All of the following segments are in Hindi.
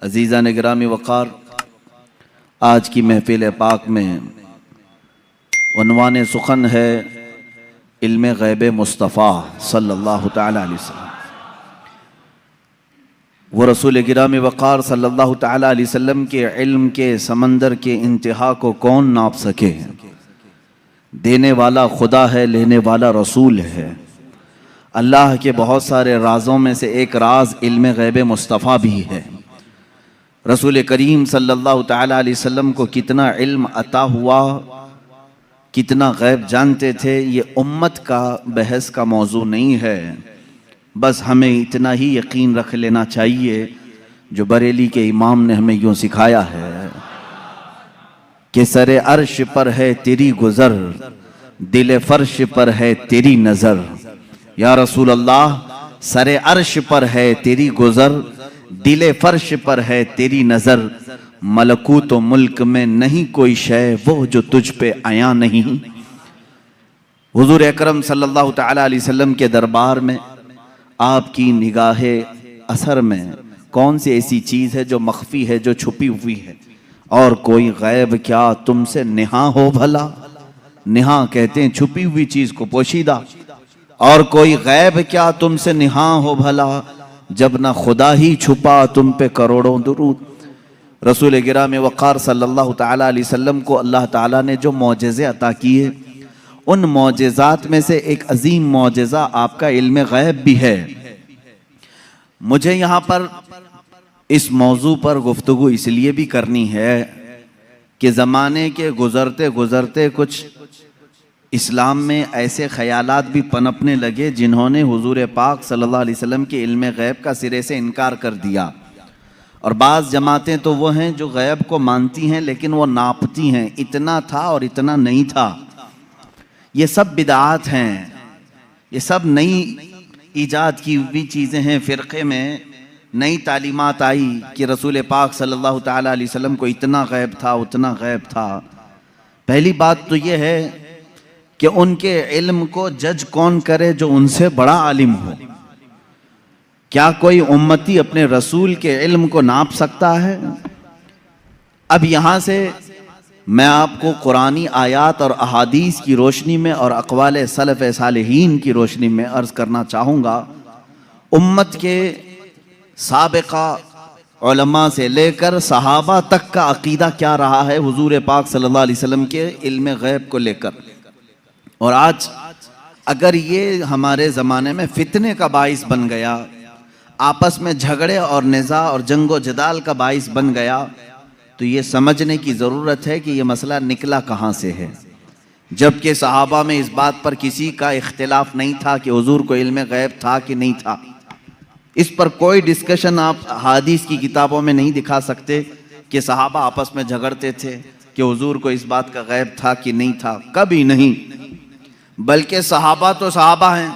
अजीज़ान गिरामी वक़ार, आज की महफिल पाक में उन्वान सुखन है इल्म ग़ैब मुस्तफ़ा सल्लल्लाहु तआला अलैहि वसल्लम। वो रसूल गिरामी वक़ार सल्लल्लाहु तआला अलैहि वसल्लम के इल्म के समंदर के इंतहा को कौन नाप सके। देने वाला खुदा है, लेने वाला रसूल है। अल्लाह के बहुत सारे राज़ों में से एक राज इल्म ग़ैब मुस्तफ़ा भी है। रसूल करीम सल्लल्लाहु तआला अलैहि वसल्लम को कितना इल्म अता हुआ, कितना गैब जानते थे, ये उम्मत का बहस का मौजू नहीं है। बस हमें इतना ही यकीन रख लेना चाहिए जो बरेली के इमाम ने हमें यूँ सिखाया है कि सरे अर्श पर है तेरी गुज़र, दिल फर्श पर है तेरी नज़र। या रसूल अल्लाह, सरे अर्श पर है तेरी गुज़र, दिल फर्श पर है तेरी नज़र। मलकूत व मुल्क में नहीं कोई शय वो जो तुझ पे आया नहीं। हुजूर अकरम सल्लल्लाहु तआला अलैहि वसल्लम के दरबार में आपकी निगाहे असर में कौन सी ऐसी चीज़ है जो मख्फी है, जो छुपी हुई है। और कोई गैब क्या तुमसे निहा हो भला। निहा कहते हैं छुपी हुई चीज़ को, पोशीदा। और कोई गैब क्या तुमसे निहा हो भला, जब ना खुदा ही छुपा तुम पे करोड़ों दुरूद। रसूल गिरामी वक़ार सल्लल्लाहु तआला अलैहि वसल्लम को अल्लाह ताला ने जो मौजज़े अता किए, उन मौजज़ात में से एक अजीम मौजज़ा आपका इल्म गैब भी है। मुझे यहाँ पर इस मौजू पर गुफ्तगू इसलिए भी करनी है कि ज़माने के गुज़रते गुज़रते कुछ इस्लाम में ऐसे ख़यालात भी पनपने लगे जिन्होंने हुजूर पाक सल्लल्लाहु अलैहि वसल्लम के इल्म गैब का सिरे से इनकार कर दिया। और बाज़ जमातें तो वो हैं जो गैब को मानती हैं लेकिन वो नापती हैं, इतना था और इतना नहीं था। ये सब बिदआत हैं, ये सब नई ईजाद की हुई चीज़ें हैं। फ़िरक़े में नई तालीमात आई कि रसूल पाक सल्लल्लाहु तआला अलैहि वसल्लम को इतना गैब था, उतना गैब था। पहली बात तो ये है कि उनके इल्म को जज कौन करे जो उनसे बड़ा आलिम हो। क्या कोई उम्मती अपने रसूल के इल्म को नाप सकता है? अब यहाँ से मैं आपको कुरानी आयात और अहादीस की रोशनी में और अक़वाल सलफ़ सालिहीन की रोशनी में अर्ज़ करना चाहूँगा, उम्मत के साबिक़ा उलमा से लेकर सहाबा तक का अक़ीदा क्या रहा है हुजूर पाक सल्लल्लाहु अलैहि वसल्लम के इल्म गैब को लेकर। और आज अगर ये हमारे ज़माने में फितने का बाइस बन गया, आपस में झगड़े और निज़ा और जंगो जदाल का बाइस बन गया, तो ये समझने की ज़रूरत है कि ये मसला निकला कहाँ से है। जबकि सहाबा में इस बात पर किसी का इख्तिलाफ नहीं था कि हुजूर को इल्म गैब था कि नहीं था। इस पर कोई डिस्कशन आप हदीस की किताबों में नहीं दिखा सकते कि सहाबा आपस में झगड़ते थे कि हुजूर को इस बात का गैब था कि नहीं था, कभी नहीं। बल्कि सहाबा तो सहाबा हैं,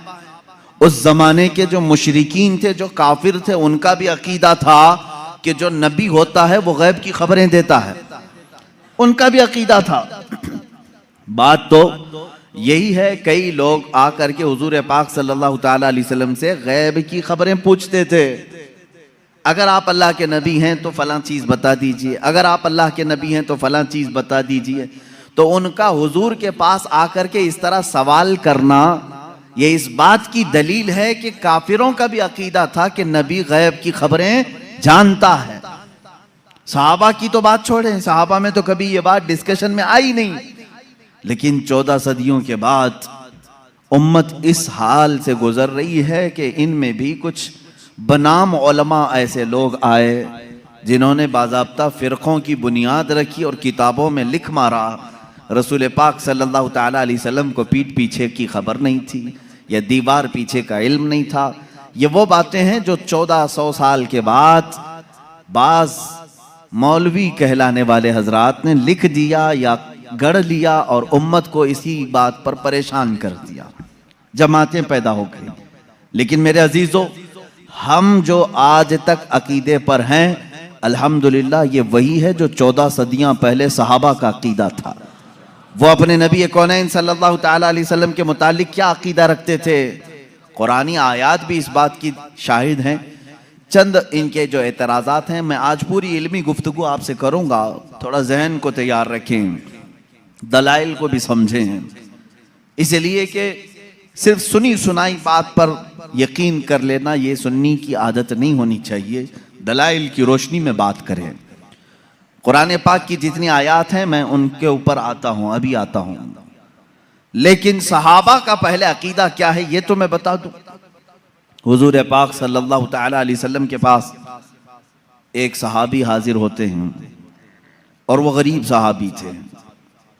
उस ज़माने के जो मुशरिकीन थे, जो काफिर थे, उनका भी अकीदा था कि जो नबी होता है वो गैब की खबरें देता है। उनका भी अकीदा था। बात तो यही है, कई लोग आकर के हुजूर पाक सल्लल्लाहु तआला अलैहि वसल्लम से गैब की खबरें पूछते थे। अगर आप अल्लाह के नबी हैं तो फलां चीज़ बता दीजिए, अगर आप अल्लाह के नबी हैं तो फलां चीज़ बता दीजिए। तो उनका हुजूर के पास आकर के इस तरह सवाल करना, ये इस बात की दलील है कि काफिरों का भी अकीदा था कि नबी गैब की खबरें जानता है। सहाबा की तो बात छोड़ें, सहाबा में तो कभी ये बात डिस्कशन में आई नहीं। लेकिन 14 सदियों के बाद उम्मत इस हाल से गुजर रही है कि इनमें भी कुछ बनाम उलमा ऐसे लोग आए जिन्होंने बाज़ाब्ता फ़िरक़ों की बुनियाद रखी और किताबों में लिख मारा रसूल पाक सल्लल्लाहु तआला अलैहि वसल्लम को पीठ पीछे की खबर नहीं थी या दीवार पीछे का इल्म नहीं था। ये वो बातें हैं जो 1400 साल के बाद बाज़ मौलवी कहलाने वाले हजरात ने लिख दिया या गढ़ लिया और उम्मत को इसी बात पर परेशान कर दिया। जमातें पैदा हो गई। लेकिन मेरे अजीज़ों, हम जो आज तक अकीदे पर हैं, अल्हम्दुलिल्लाह ये वही है जो 14 सदियां पहले सहाबा का अकीदा था। वो अपने नबी कौनैन सल्लल्लाहु तआला अलैहि वसल्लम के मुतालिक क्या अकीदा रखते थे। कुरानी आयात भी इस बात की शाहिद हैं चंद इनके जो एतराज़ात हैं, मैं आज पूरी इल्मी गुफ्तगू आपसे करूँगा, थोड़ा जहन को तैयार रखें, दलाइल को भी समझें, इसलिए कि सिर्फ सुनी सुनाई बात पर यकीन कर लेना ये सुन्नी की आदत नहीं होनी चाहिए। दलाइल की रोशनी में बात करें। कुरान पाक की जितनी आयात हैं मैं उनके ऊपर आता हूँ, अभी आता हूँ, लेकिन सहाबा का पहले अकीदा क्या है ये तो मैं बता दूं। हुजूर पाक सल्लल्लाहु तआला अलैहि वसल्लम के पास एक सहाबी हाजिर होते हैं और वो गरीब सहाबी थे।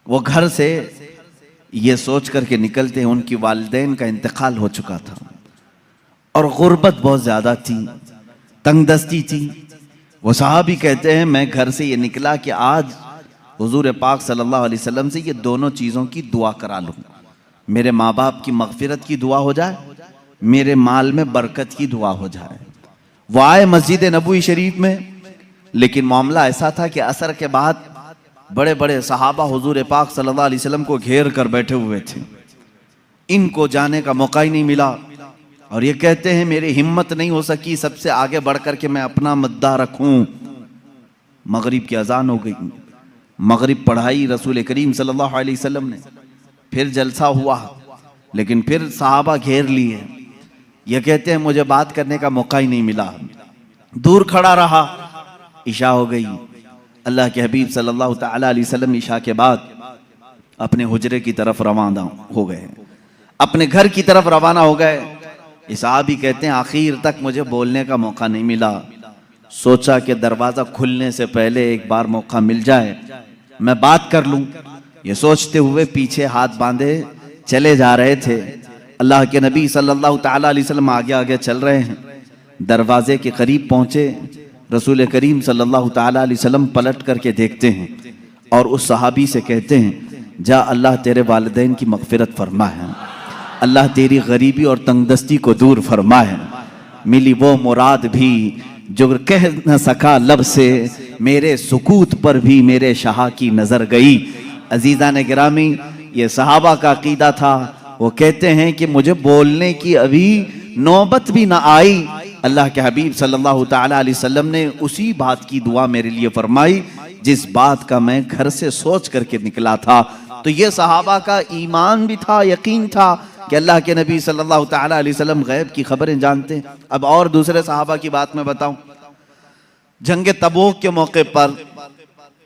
वो घर से ये सोच करके निकलते हैं उनकी वालिदैन का इंतकाल हो चुका था और गुर्बत बहुत ज़्यादा थी, तंगदस्ती थी। वो सहाबी कहते हैं मैं घर से ये निकला कि आज हुजूर पाक सल्लल्लाहु अलैहि वसल्लम से ये दोनों चीज़ों की दुआ करा लूँ, मेरे माँ बाप की मगफिरत की दुआ हो जाए, मेरे माल में बरकत की दुआ हो जाए। वो आए मस्जिद नबवी शरीफ में, लेकिन मामला ऐसा था कि असर के बाद बड़े बड़े सहाबा हुजूर पाक सल्लल्लाहु अलैहि वसल्लम को घेर कर बैठे हुए थे। इनको जाने का मौका ही नहीं मिला और ये कहते हैं मेरी हिम्मत नहीं हो सकी सबसे आगे बढ़ कर के मैं अपना मुद्दा रखूं। मगरिब की अजान हो गई, मगरिब पढ़ाई रसूल करीम सल्लल्लाहु अलैहि वसल्लम ने, फिर जलसा हुआ, लेकिन फिर सहाबा घेर लिए। ये कहते हैं मुझे बात करने का मौका ही नहीं मिला, दूर खड़ा रहा। इशा हो गई, अल्लाह के हबीब सल्लल्लाहु तआला अलैहि वसल्लम इशा के बाद अपने हुजरे की तरफ रवाना हो गए, अपने घर की तरफ रवाना हो गए। इस सहाबी कहते हैं आखिर तक मुझे बोलने का मौका नहीं मिला, सोचा कि दरवाज़ा खुलने से पहले एक बार मौका मिल जाए मैं बात कर लूं। ये सोचते हुए पीछे हाथ बांधे चले जा रहे थे। अल्लाह के नबी सल्लल्लाहु तआला अलैहि वसल्लम आगे आगे चल रहे हैं। दरवाजे के करीब पहुंचे, रसूल करीम सल्लल्लाहु तआला अलैहि वसल्लम पलट करके देखते हैं और उस सहाबी से कहते हैं जा अल्लाह तेरे वालिदैन की मगफिरत फरमा है, अल्लाह तेरी गरीबी और तंगदस्ती को दूर फरमा है। मिली वो मुराद भी जो कह न सका लब से, मेरे सुकूत पर भी मेरे शाह की नजर गई। अजीज़ा ने गिरामी, ये सहाबा का अकीदा था। वो कहते हैं कि मुझे बोलने की अभी नौबत भी ना आई, अल्लाह के हबीब सल्लल्लाहु तआला अलैहि वसल्लम ने उसी बात की दुआ मेरे लिए फरमाई जिस बात का मैं घर से सोच करके निकला था। तो ये सहाबा का ईमान भी था, यकीन था कि अल्लाह के नबी सल्लल्लाहु तआला अलैहि वसल्लम गैब की खबरें जानते हैं। अब और दूसरे सहाबा की बात मैं बताऊं, जंग तबूक के मौके पर,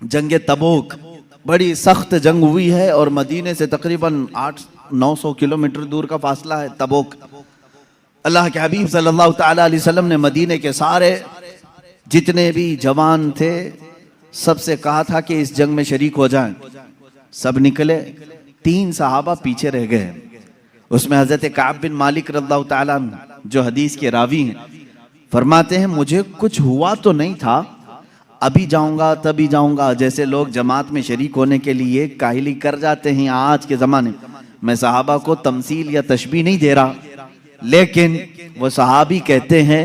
जंग तबूक बड़ी सख्त जंग हुई है और मदीने से तकरीबन 800-900 किलोमीटर दूर का फासला है तबूक। अल्लाह के हबीब सल्लल्लाहु तआला अलैहि वसल्लम ने मदीने के सारे जितने भी जवान थे सबसे कहा था कि इस जंग में शरीक हो जाएं। सब निकले, 3 सहाबा पीछे रह गए। उसमें हजरत काब बिन मालिक रज़ियल्लाहु ताला अन्हु जो हदीस के रावी हैं, फरमाते हैं मुझे कुछ हुआ तो नहीं था, अभी जाऊंगा तभी जाऊंगा, जैसे लोग जमात में शरीक होने के लिए काहिली कर जाते हैं आज के ज़माने। मैं सहाबा को तमसील या तशबीह नहीं दे रहा, लेकिन वो सहाबी कहते हैं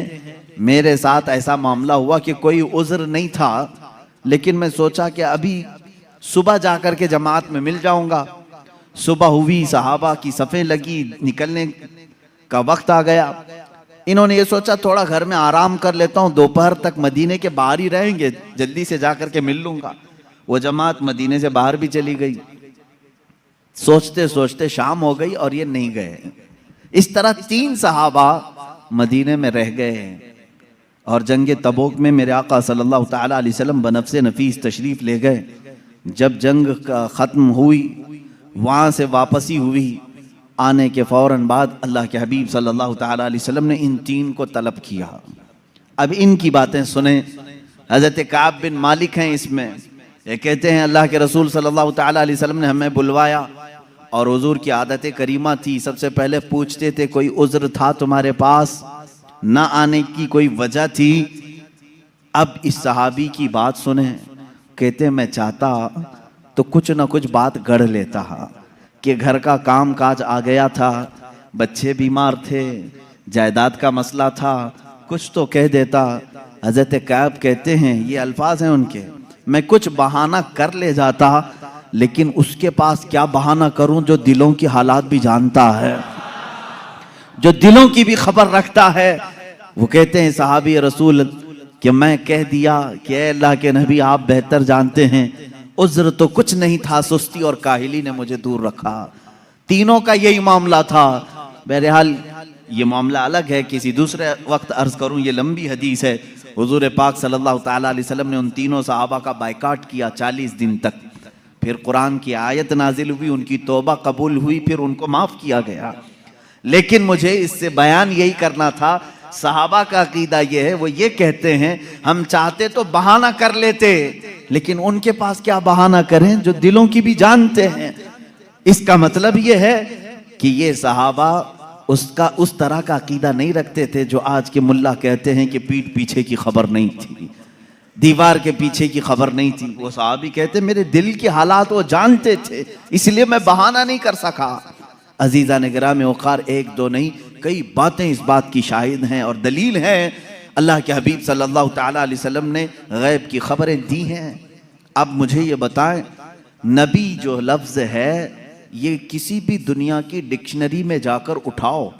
मेरे साथ ऐसा मामला हुआ कि कोई उज़्र नहीं था, लेकिन मैं सोचा कि अभी सुबह जाकर के जमात में मिल जाऊंगा। सुबह हुई, सहाबा की सफ़ें लगी, निकलने का वक्त आ गया। इन्होंने ये सोचा थोड़ा घर में आराम कर लेता हूँ, दोपहर तक मदीने के बाहर ही रहेंगे, जल्दी से जाकर के मिल लूंगा। वो जमात मदीने से बाहर भी चली गई। सोचते सोचते शाम हो गई और ये नहीं गए। इस तरह 3 सहाबा मदीने में रह गए और जंग तबूक में मेरे आका सल्लल्लाहु तआला अलैहि वसल्लम बनफ्से नफीस तशरीफ ले गए। जब जंग का ख़त्म हुई, वहाँ से वापसी हुई, आने के फ़ौरन बाद अल्लाह के हबीब सल्लल्लाहु तआला अलैहि वसल्लम ने इन 3 को तलब किया। अब इनकी बातें सुने। हज़रत काब बिन मालिक हैं इसमें, ये कहते हैं अल्लाह के रसूल सल्लल्लाहु तआला अलैहि वसल्लम ने हमें बुलवाया और हुजूर की आदत करीमा थी, सबसे पहले पूछते थे कोई उज़्र था तुम्हारे पास, ना आने की कोई वजह थी। अब इस सहाबी की बात सुने, कहते मैं चाहता तो कुछ ना कुछ बात गढ़ लेता कि घर का काम काज आ गया था, बच्चे बीमार थे, जायदाद का मसला था, कुछ तो कह देता। हज़रत काब कहते हैं, ये अल्फाज हैं उनके, मैं कुछ बहाना कर ले जाता, लेकिन उसके पास क्या बहाना करूं जो दिलों की हालात भी जानता है, जो दिलों की भी खबर रखता है। वो कहते हैं सहाबी रसूल कि मैं कह दिया कि ऐ अल्लाह के नबी आप बेहतर जानते हैं, उज्र तो कुछ नहीं था, सुस्ती और काहिली ने मुझे दूर रखा। तीनों का यही मामला था। बहरहाल ये मामला अलग है, किसी दूसरे वक्त अर्ज करूं, ये लंबी हदीस है। हुजूर पाक सल्लल्लाहु ताला अलैहि वसल्लम ने उन तीनों सहाबा का बायकाट किया 40 दिन तक। फिर कुरान की आयत नाजिल हुई, उनकी तौबा कबूल हुई, फिर उनको माफ किया गया। लेकिन मुझे इससे बयान यही करना था, सहाबा का अकीदा ये है, वो ये कहते हैं हम चाहते तो बहाना कर लेते, लेकिन उनके पास क्या बहाना करें जो दिलों की भी जानते हैं। इसका मतलब ये है कि ये सहाबा उसका उस तरह का अकीदा नहीं रखते थे जो आज के मुल्ला कहते हैं कि पीठ पीछे की खबर नहीं थी, दीवार के पीछे की खबर नहीं थी। वो सहाबी कहते मेरे दिल के हालात वो जानते थे, इसलिए मैं बहाना नहीं कर सका। अजीज़ा ने गिराम वक़ार, एक दो नहीं कई बातें इस बात की शाहिद हैं और दलील हैं। अल्लाह के हबीब सल्लल्लाहु ताला अलैहि वसल्लम ने गैब की खबरें दी हैं। अब मुझे ये बताएं, नबी जो लफ्ज़ है ये किसी भी दुनिया की डिक्शनरी में जाकर उठाओ,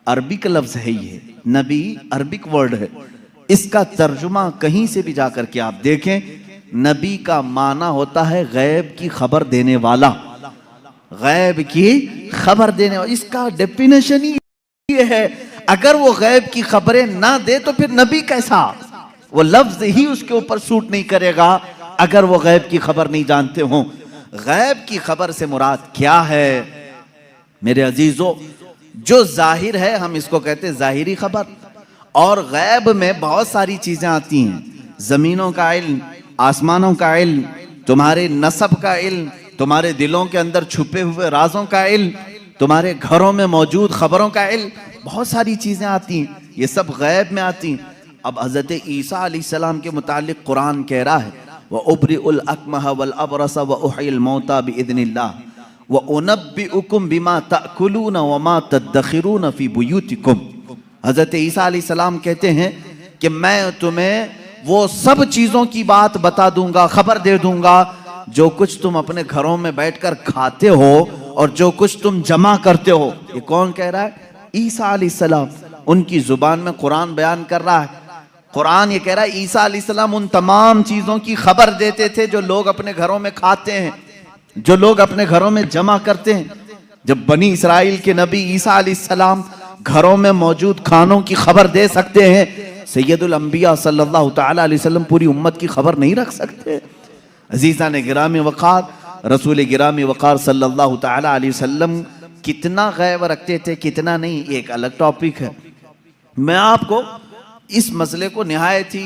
अरबिक लफ्ज़ है ये, नबी अरबिक वर्ड है, इसका तर्जुमा कहीं से भी जाकर के आप देखें, नबी का माना होता है गैब की खबर देने वाला, गैब की खबर देने वाला। इसका डेफिनेशन ही ये है, अगर वो गैब की खबरें ना दे तो फिर नबी कैसा? वो लफ्ज ही उसके ऊपर सूट नहीं करेगा अगर वो गैब की खबर नहीं जानते हो। गैब की खबर से मुराद क्या है मेरे अजीजों? जो जाहिर है हम इसको कहते हैं जाहिरी खबर, और गैब में बहुत सारी चीजें आती हैं। जमीनों का इल्म, आसमानों का इल्म, तुम्हारे नसब का इल्म, तुम्हारे दिलों के अंदर छुपे हुए राजों का इल्म, तुम्हारे घरों में मौजूद खबरों का इल्म, बहुत सारी चीजें आती हैं, ये सब गैब में आती हैं। अब हजरत ईसा अलैहिस्सलाम के मुतालिक कुरान कह रहा है, व उब्रिउल अकमह वल अबरस व उहिल मौता बिइज़्निल्लाह व उनब्बिउकुम बिमा ताकुलून व मा तदखिरून फी बुयूतिकुम। हजरत ईसा अलैहिस्सलाम कहते हैं कि मैं तुम्हें वो सब चीजों की बात बता दूंगा, खबर दे दूंगा जो कुछ तुम अपने घरों में बैठकर खाते हो और जो कुछ तुम जमा करते हो। ये कौन कह रहा है? ईसा अलैहिस्सलाम। उनकी जुबान में कुरान बयान कर रहा है। कुरान ये कह रहा है ईसा अलैहिस्सलाम उन तमाम चीजों की खबर देते थे जो लोग अपने घरों में खाते हैं, जो लोग अपने घरों में जमा करते हैं। जब बनी इसराइल के नबी ईसा अलैहिस्सलाम घरों में मौजूद खानों की खबर दे सकते हैं, सैयदुल अंबिया सल्लल्लाहु ताला अलैहि वसल्लम पूरी उम्मत की खबर नहीं रख सकते? अजीज़ा ने गिरामी वक़ार, रसूल गिरामी वक़ार सल्लल्लाहु ताला अलैहि वसल्लम कितना गैब रखते थे, कितना नहीं, एक अलग टॉपिक है। मैं आपको इस मसले को निहायत ही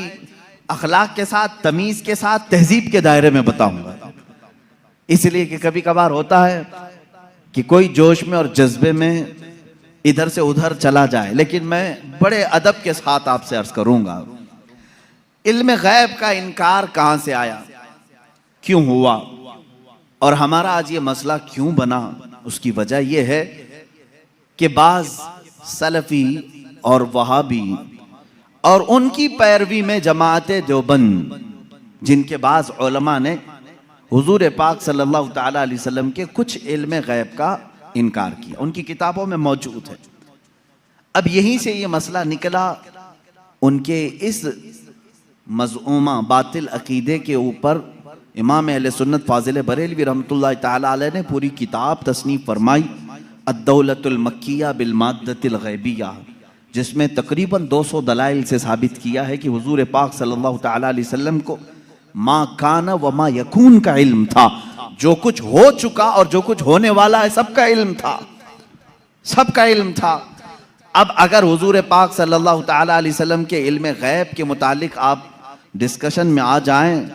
अखलाक के साथ, तमीज़ के साथ, तहजीब के दायरे में बताऊंगा, इसलिए कि कभी कभार होता है कि कोई जोश में और जज्बे में इधर से उधर चला जाए, लेकिन मैं बड़े अदब के साथ आपसे अर्ज करूंगा, इल्म गैब का इनकार कहां से आया, क्यों हुआ, और हमारा आज ये मसला क्यों बना? उसकी वजह यह है कि बाज सलफी और वहाबी और उनकी पैरवी में जमाअते देवबंद, जिनके बाज उलमा ने हुजूर पाक सल्लल्लाहु ताला अलैहि वसल्लम के कुछ इल्म गैब का इनकार किया, उनकी किताबों में मौजूद है। अब यहीं से ये मसला निकला, उनके इस मज़ऊमा बातिल अकीदे के ऊपर इमाम अहले सुन्नत फाजिल बरेलवी रहमतुल्लाह ताला अलैह ने पूरी किताब तसनीफ फरमाई, अद्दौलतुल मक्किया बिल माद्दतिल गैबिया, जिसमें तकरीबन 200 दलाइल से साबित किया है कि हुजूर पाक सल्लल्लाहु ताला अलैहि वसल्लम को मा काना व मा यकून का इल्म था, जो कुछ हो चुका और जो कुछ होने वाला है सबका इल्म था, सबका इल्म था। अब अगर हुजूर पाक सल्लल्लाहु ताला अलैहि वसल्लम के इल्म गैब के मुतालिक आप डिस्कशन में आ जाएं,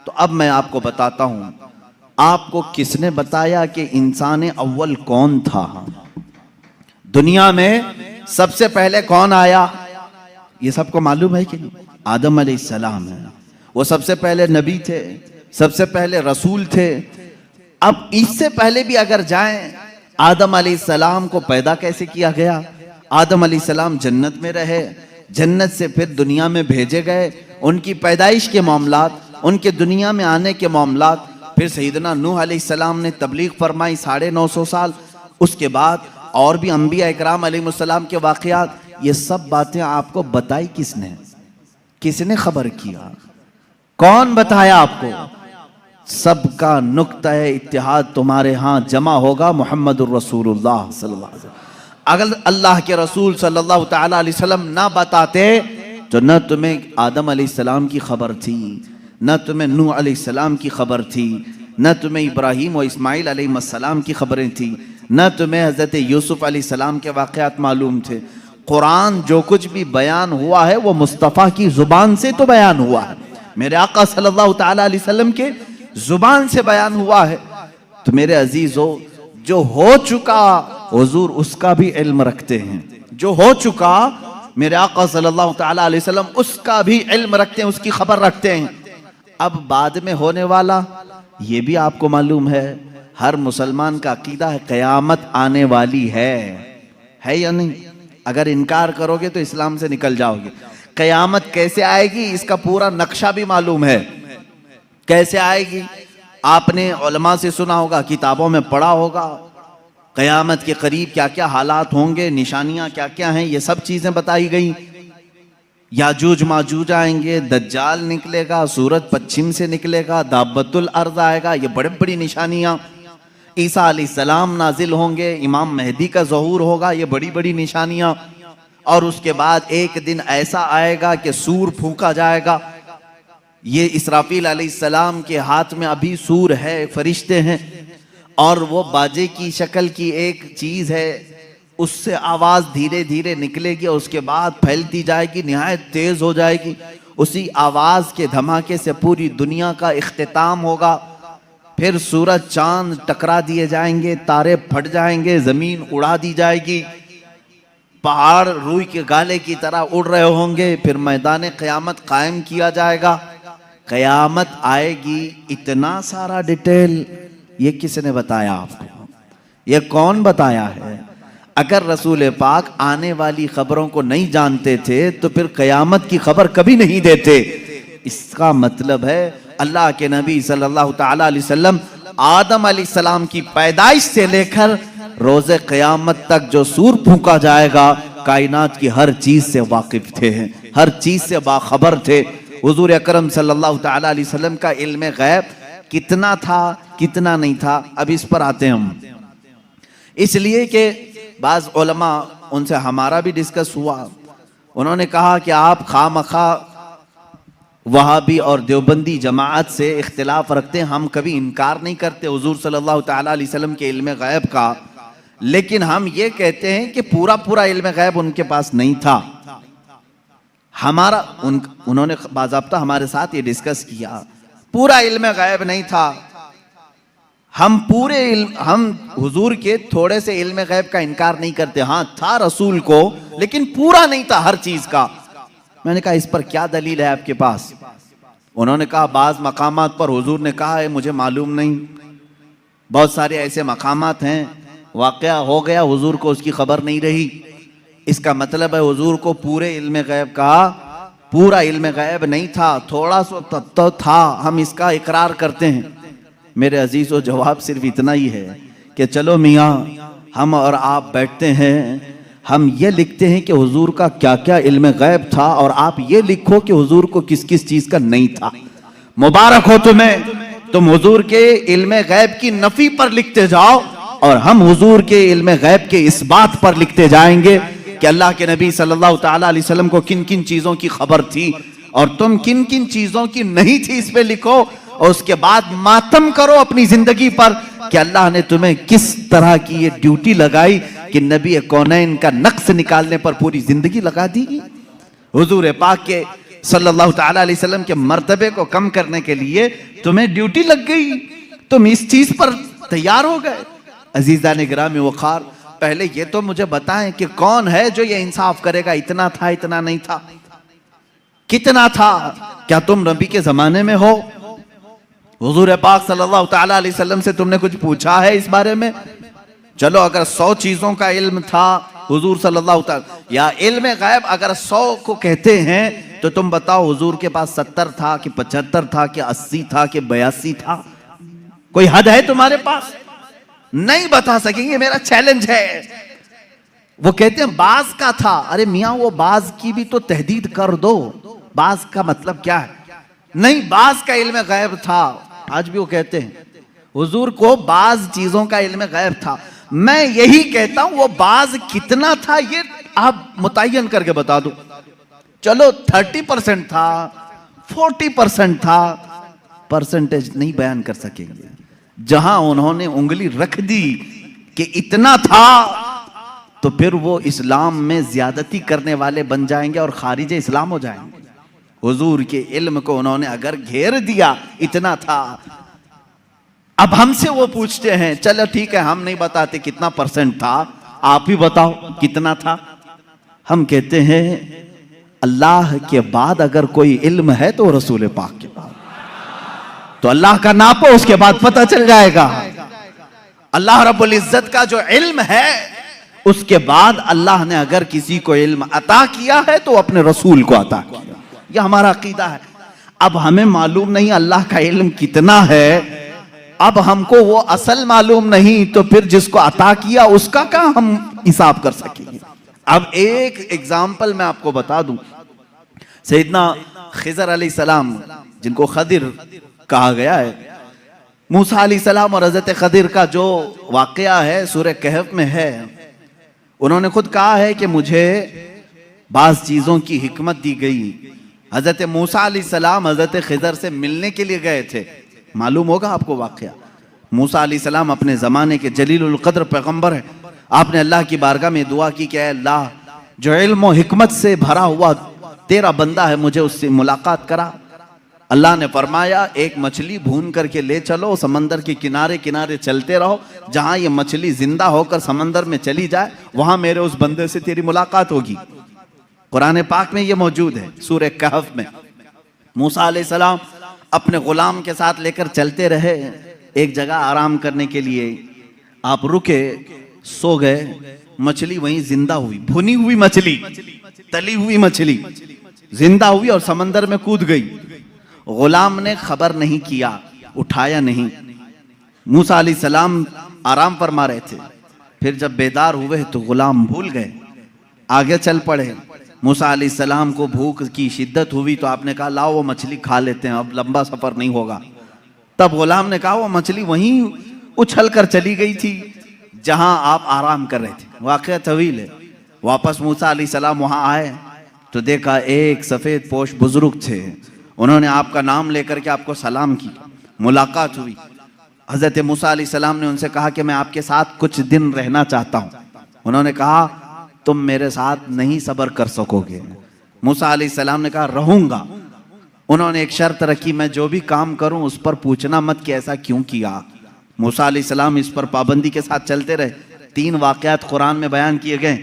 तो अब मैं आपको बताता हूं, आपको किसने बताया कि इंसान अव्वल कौन था? दुनिया में सबसे पहले कौन आया? ये सबको मालूम है कि नहीं? आदम अलैहिस्सलाम है। वो सबसे पहले नबी थे, सबसे पहले रसूल थे। अब इससे पहले भी अगर जाएं, आदम अलैहिस्सलाम को पैदा कैसे किया गया? आदम अलैहिस्सलाम जन्नत में रहे, जन्नत से फिर दुनिया में भेजे गए, उनकी पैदाइश के मामलात, उनके दुनिया में आने के मामलात, फिर सैयदना नूह अलैहिस्सलाम ने तबलीग फरमाई 950 साल, उसके बाद और भी अंबिया इकराम अलैहिमुस्सलाम के वाक़यात, ये सब बातें आपको बताई किसने? किसने खबर किया? कौन बताया आपको? सबका नुक्ता इत्तिहाद तुम्हारे यहाँ जमा होगा मुहम्मदुर रसूलुल्लाह सल्लल्लाहु अलैहि वसल्लम। अगर अल्लाह के रसूल सल्लल्लाहु ताला अलैहि वसल्लम ना बताते तो न तुम्हें आदम अलैहिस्सलाम की खबर थी, न तुम्हें नूह अलैहिस्सलाम की खबर थी, न तुम्हें इब्राहीम और इस्माइल अलैहिस्सलाम की खबरें थी, न तुम्हें हज़रत यूसुफ अलैहिस्सलाम के वाक़यात मालूम थे। कुरान जो कुछ भी बयान हुआ है वो मुस्तफ़ा की ज़ुबान से तो बयान हुआ है, मेरे आका सल्लल्लाहु ताला अलैहि वसल्लम के ज़ुबान से बयान हुआ है। तो मेरे अजीज़ों, जो हो चुका हुजूर उसका भी इल्म रखते हैं, जो हो चुका मेरे आका सल्लल्लाहु ताला अलैहि वसल्लम उसका भी इल्म रखते हैं, उसकी खबर रखते हैं। अब बाद में होने वाला ये भी आपको मालूम है, हर मुसलमान का अकीदा है क़यामत आने वाली है या नहीं? अगर इनकार करोगे तो इस्लाम से निकल जाओगे। क़यामत कैसे आएगी इसका पूरा नक्शा भी मालूम है, कैसे आएगी आपने उलमा से सुना होगा, किताबों में पढ़ा होगा। क़यामत के करीब क्या क्या हालात होंगे, निशानियां क्या क्या हैं, ये सब चीजें बताई गई। याजूज माजूज आएंगे, दज्जाल निकलेगा, सूरज पश्चिम से निकलेगा, दाब्बतुल अर्ज़ आएगा, ये बड़ी बड़ी निशानियां। ईसा अलैहिस्सलाम नाजिल होंगे, इमाम मेहदी का ज़हूर होगा, ये बड़ी बड़ी निशानियां। और उसके बाद एक दिन ऐसा आएगा कि सूर फूंका जाएगा। ये इसराफील अलैहिस्सलाम के हाथ में अभी सूर है, फरिश्ते हैं, और वो बाजे की शक्ल की एक चीज है, उससे आवाज धीरे धीरे निकलेगी और उसके बाद फैलती जाएगी, निहायत तेज हो जाएगी। उसी आवाज के धमाके से पूरी दुनिया का इख्तिताम होगा। फिर सूरज चांद टकरा दिए जाएंगे, तारे फट जाएंगे, जमीन उड़ा दी जाएगी, पहाड़ रूई के गाले की तरह उड़ रहे होंगे। फिर मैदान क़यामत कायम किया जाएगा, क़यामत आएगी। इतना सारा डिटेल ये किसने बताया आपको? ये कौन बताया है? अगर रसूल पाक आने वाली खबरों को नहीं जानते थे तो फिर क़यामत की खबर कभी नहीं देते। इसका मतलब है अल्लाह के नबी सल्लल्लाहु ताला अलैहि वसल्लम आदम अलैहिस्सलाम की पैदाइश से लेकर रोज़े क़यामत तक जो सूर फूंका जाएगा, कायनात की हर चीज से वाकिफ थे, हर चीज से बाखबर थे। हुजूर अकरम सल्लल्लाहु ताला अलैहि वसल्लम का इल्म गैब कितना था, कितना नहीं था, अब इस पर आते हैं हम। इसलिए कि बाज़ उलमा, उनसे हमारा भी डिस्कस हुआ, उन्होंने कहा कि आप खामखा वहाबी और देवबंदी जमात से इख्तिलाफ रखते हैं। हम कभी इनकार नहीं करते हुजूर सल्लल्लाहु ताला अलैहि वसल्लम के इल्म गैब का, लेकिन हम ये कहते हैं कि पूरा पूरा इल्म गैब उनके पास नहीं था। हमारा उन्होंने बाज़ाब्ता हमारे साथ ये डिस्कस किया, पूरा इल्म गैब नहीं था। हम हम हुजूर के थोड़े से इल्म गैब का इनकार नहीं करते, हाँ था रसूल को, लेकिन पूरा नहीं था हर चीज का। मैंने कहा इस पर क्या दलील है आपके पास? उन्होंने कहा बाज़ मकामात पर हुजूर ने कहा है मुझे मालूम नहीं, बहुत सारे ऐसे मकामात हैं वाक़या हो गया, हुजूर को उसकी खबर नहीं रही। इसका मतलब है हुजूर को पूरे इल्म गैब का पूरा इल्म गैब नहीं था, थोड़ा सा तो था, हम इसका इकरार करते हैं। मेरे अजीज़ों, जवाब सिर्फ इतना ही है कि चलो मियाँ, हम और आप बैठते हैं, हम ये लिखते हैं कि हुजूर का क्या क्या इल्म गैब था, और आप ये लिखो कि हुजूर को किस किस चीज़ का नहीं था। मुबारक हो तुम्हें, तुम हुजूर के इल्म गैब की नफी पर लिखते जाओ और हम हुजूर के इल्म गैब के इस बात पर लिखते जाएंगे कि अल्लाह के नबी सल्लल्लाहु ताला अलैहि वसल्लम को किन किन चीज़ों की खबर थी और तुम किन किन चीज़ों की नहीं थी, इस पे लिखो। और उसके बाद मातम करो अपनी जिंदगी पर कि अल्लाह ने तुम्हें किस तरह की ये ड्यूटी लगाई कि नबी कौनैन का नक्श निकालने पर पूरी जिंदगी लगा दी। हुजूर पाक के सल्लल्लाहु ताला अलैहि वसल्लम के मर्तबे को कम करने के लिए तुम्हें ड्यूटी लग गई, तुम इस चीज पर तैयार हो गए। अजीजा ने गिरामी वक़ार, पहले ये तो मुझे बताएं कि कौन है जो ये इंसाफ करेगा, इतना था इतना नहीं था, कितना था? क्या तुम नबी के जमाने में हो? हुजूर पाक सल्लल्लाहु ताला अलैहि वसल्लम से तुमने कुछ पूछा है इस बारे में? चलो अगर 100 चीजों का इल्म था हुजूर सल्लल्लाहु ताला, या इल्म गैब अगर 100 को कहते हैं तो तुम बताओ हुजूर के पास 70 था कि 75 था कि 80 था कि 82 था? कोई हद है तुम्हारे पास? नहीं बता सकेंगे, मेरा चैलेंज है। वो कहते हैं बाज का था। अरे मियां वो बाज की भी तो तहदीद कर दो, बाज का मतलब क्या है? नहीं, बाज का इल्म गैब था। आज भी वो कहते हैं हुजूर को बाज चीजों का इल्म गैब था। मैं यही कहता हूं वो बाज कितना था ये आप मुतय्यन करके बता दो। चलो 30% था, 40% था, परसेंटेज नहीं बयान कर सकेंगे। जहां उन्होंने उंगली रख दी कि इतना था, तो फिर वो इस्लाम में ज्यादती करने वाले बन जाएंगे और खारिज इस्लाम हो जाएंगे। हुजूर के इल्म को उन्होंने अगर घेर दिया इतना था। अब हमसे वो पूछते हैं चलो ठीक है हम नहीं बताते कितना परसेंट था, आप ही बताओ कितना था। हम कहते हैं अल्लाह के बाद अगर कोई इल्म है तो रसूल पाक के बाद, तो अल्लाह का नापो, उसके बाद पता चल जाएगा। अल्लाह रब्बुल इज्जत का जो इल्म है उसके बाद अल्लाह ने अगर किसी को इल्म अता किया है तो अपने रसूल को अता किया। यह हमारा अकीदा है। अब हमें मालूम नहीं अल्लाह का इल्म कितना है, अब हमको वो असल मालूम नहीं, तो फिर जिसको अता किया उसका क्या हम हिसाब कर सकेंगे। अब एक एग्जाम्पल मैं आपको बता दूं। सैयदना खिजर अलैहिस्सलाम, जिनको खदिर कहा गया है, मूसा अलैहिस्सलाम और हजरत खदिर का जो वाकया है सूरह कहफ में है। उन्होंने खुद कहा है कि मुझे बाज चीजों की हिकमत दी गई। हजरत मूसा अलैहिस्सलाम हजरत खिजर से मिलने के लिए गए थे, मालूम होगा आपको वाकया। मूसा अलैहिस्सलाम अपने ज़माने के जलीलुल क़द्र पैगंबर है। आपने अल्लाह की बारगाह में दुआ की कि अल्लाह जो इल्म और हिकमत से भरा हुआ तेरा बंदा है मुझे उससे मुलाकात करा। अल्लाह ने फरमाया एक मछली भून करके ले चलो, समंदर के किनारे किनारे चलते रहो, जहां ये मछली जिंदा होकर समंदर में चली जाए वहां मेरे उस बंदे से तेरी मुलाकात होगी। कुरान पाक में ये मौजूद है सूरह कहफ में। मूसा अलैहिस्सलाम अपने गुलाम के साथ लेकर चलते रहे एक जगह आराम करने के लिए। आप रुके, सो गए, मछली वहीं जिंदा हुई, भुनी हुई मछली, तली हुई मछली जिंदा हुई और समंदर में कूद गई। गुलाम ने खबर नहीं किया, उठाया नहीं। मूसा अलैहिस्सलाम आराम फरमा रहे थे, फिर जब बेदार हुए तो गुलाम भूल गए, आगे चल पड़े। मूसा अलैहिस्सलाम को भूख की शिद्दत हुई तो आपने कहा लाओ वो मछली खा लेते हैं, अब लंबा सफर नहीं होगा। तब गुलाम ने कहा वो मछली वहीं उछल कर चली गई थी जहां आप आराम कर रहे थे। वाकया तवील है। वापस मूसा अलैहिस्सलाम वहां आए तो देखा एक सफेद पोश बुजुर्ग थे। उन्होंने आपका नाम लेकर के आपको सलाम की, मुलाकात हुई। हजरत मूसा अलैहिस्सलाम ने उनसे कहा कि मैं आपके साथ कुछ दिन रहना चाहता हूं। उन्होंने कहा तुम मेरे साथ नहीं सब्र कर सकोगे। मूसा अलैहिस्सलाम ने कहा रहूंगा। उन्होंने एक शर्त रखी, मैं जो भी काम करूं उस पर पूछना मत कि ऐसा क्यों किया। मूसा अलैहिस्सलाम इस पर पाबंदी के साथ चलते रहे। 3 वाकयात कुरान में बयान किए गए।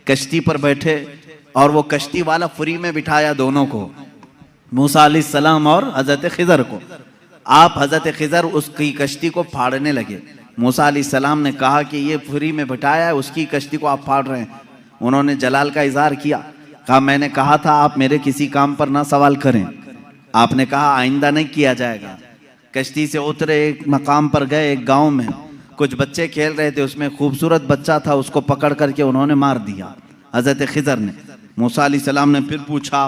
कश्ती पर बैठे और वो कश्ती वाला फ्री में बिठाया दोनों को, मूसा अलैहिस्सलाम और हजरत खिजर को। आप हजरत खिजर उसकी कश्ती को फाड़ने लगे। मूसा अलैहिस्सलाम ने कहा कि ये फ्री में बिठाया है, उसकी कश्ती को आप फाड़ रहे हैं। उन्होंने जलाल का इजहार किया, कहा मैंने कहा था आप मेरे किसी काम पर ना सवाल करें। आपने कहा आइंदा नहीं किया जाएगा। कश्ती से उतरे, एक मकाम पर गए, एक गांव में कुछ बच्चे खेल रहे थे, उसमें खूबसूरत बच्चा था, उसको पकड़ करके उन्होंने मार दिया हजरत खिजर ने। मूसा अलैहिस्सलाम ने फिर पूछा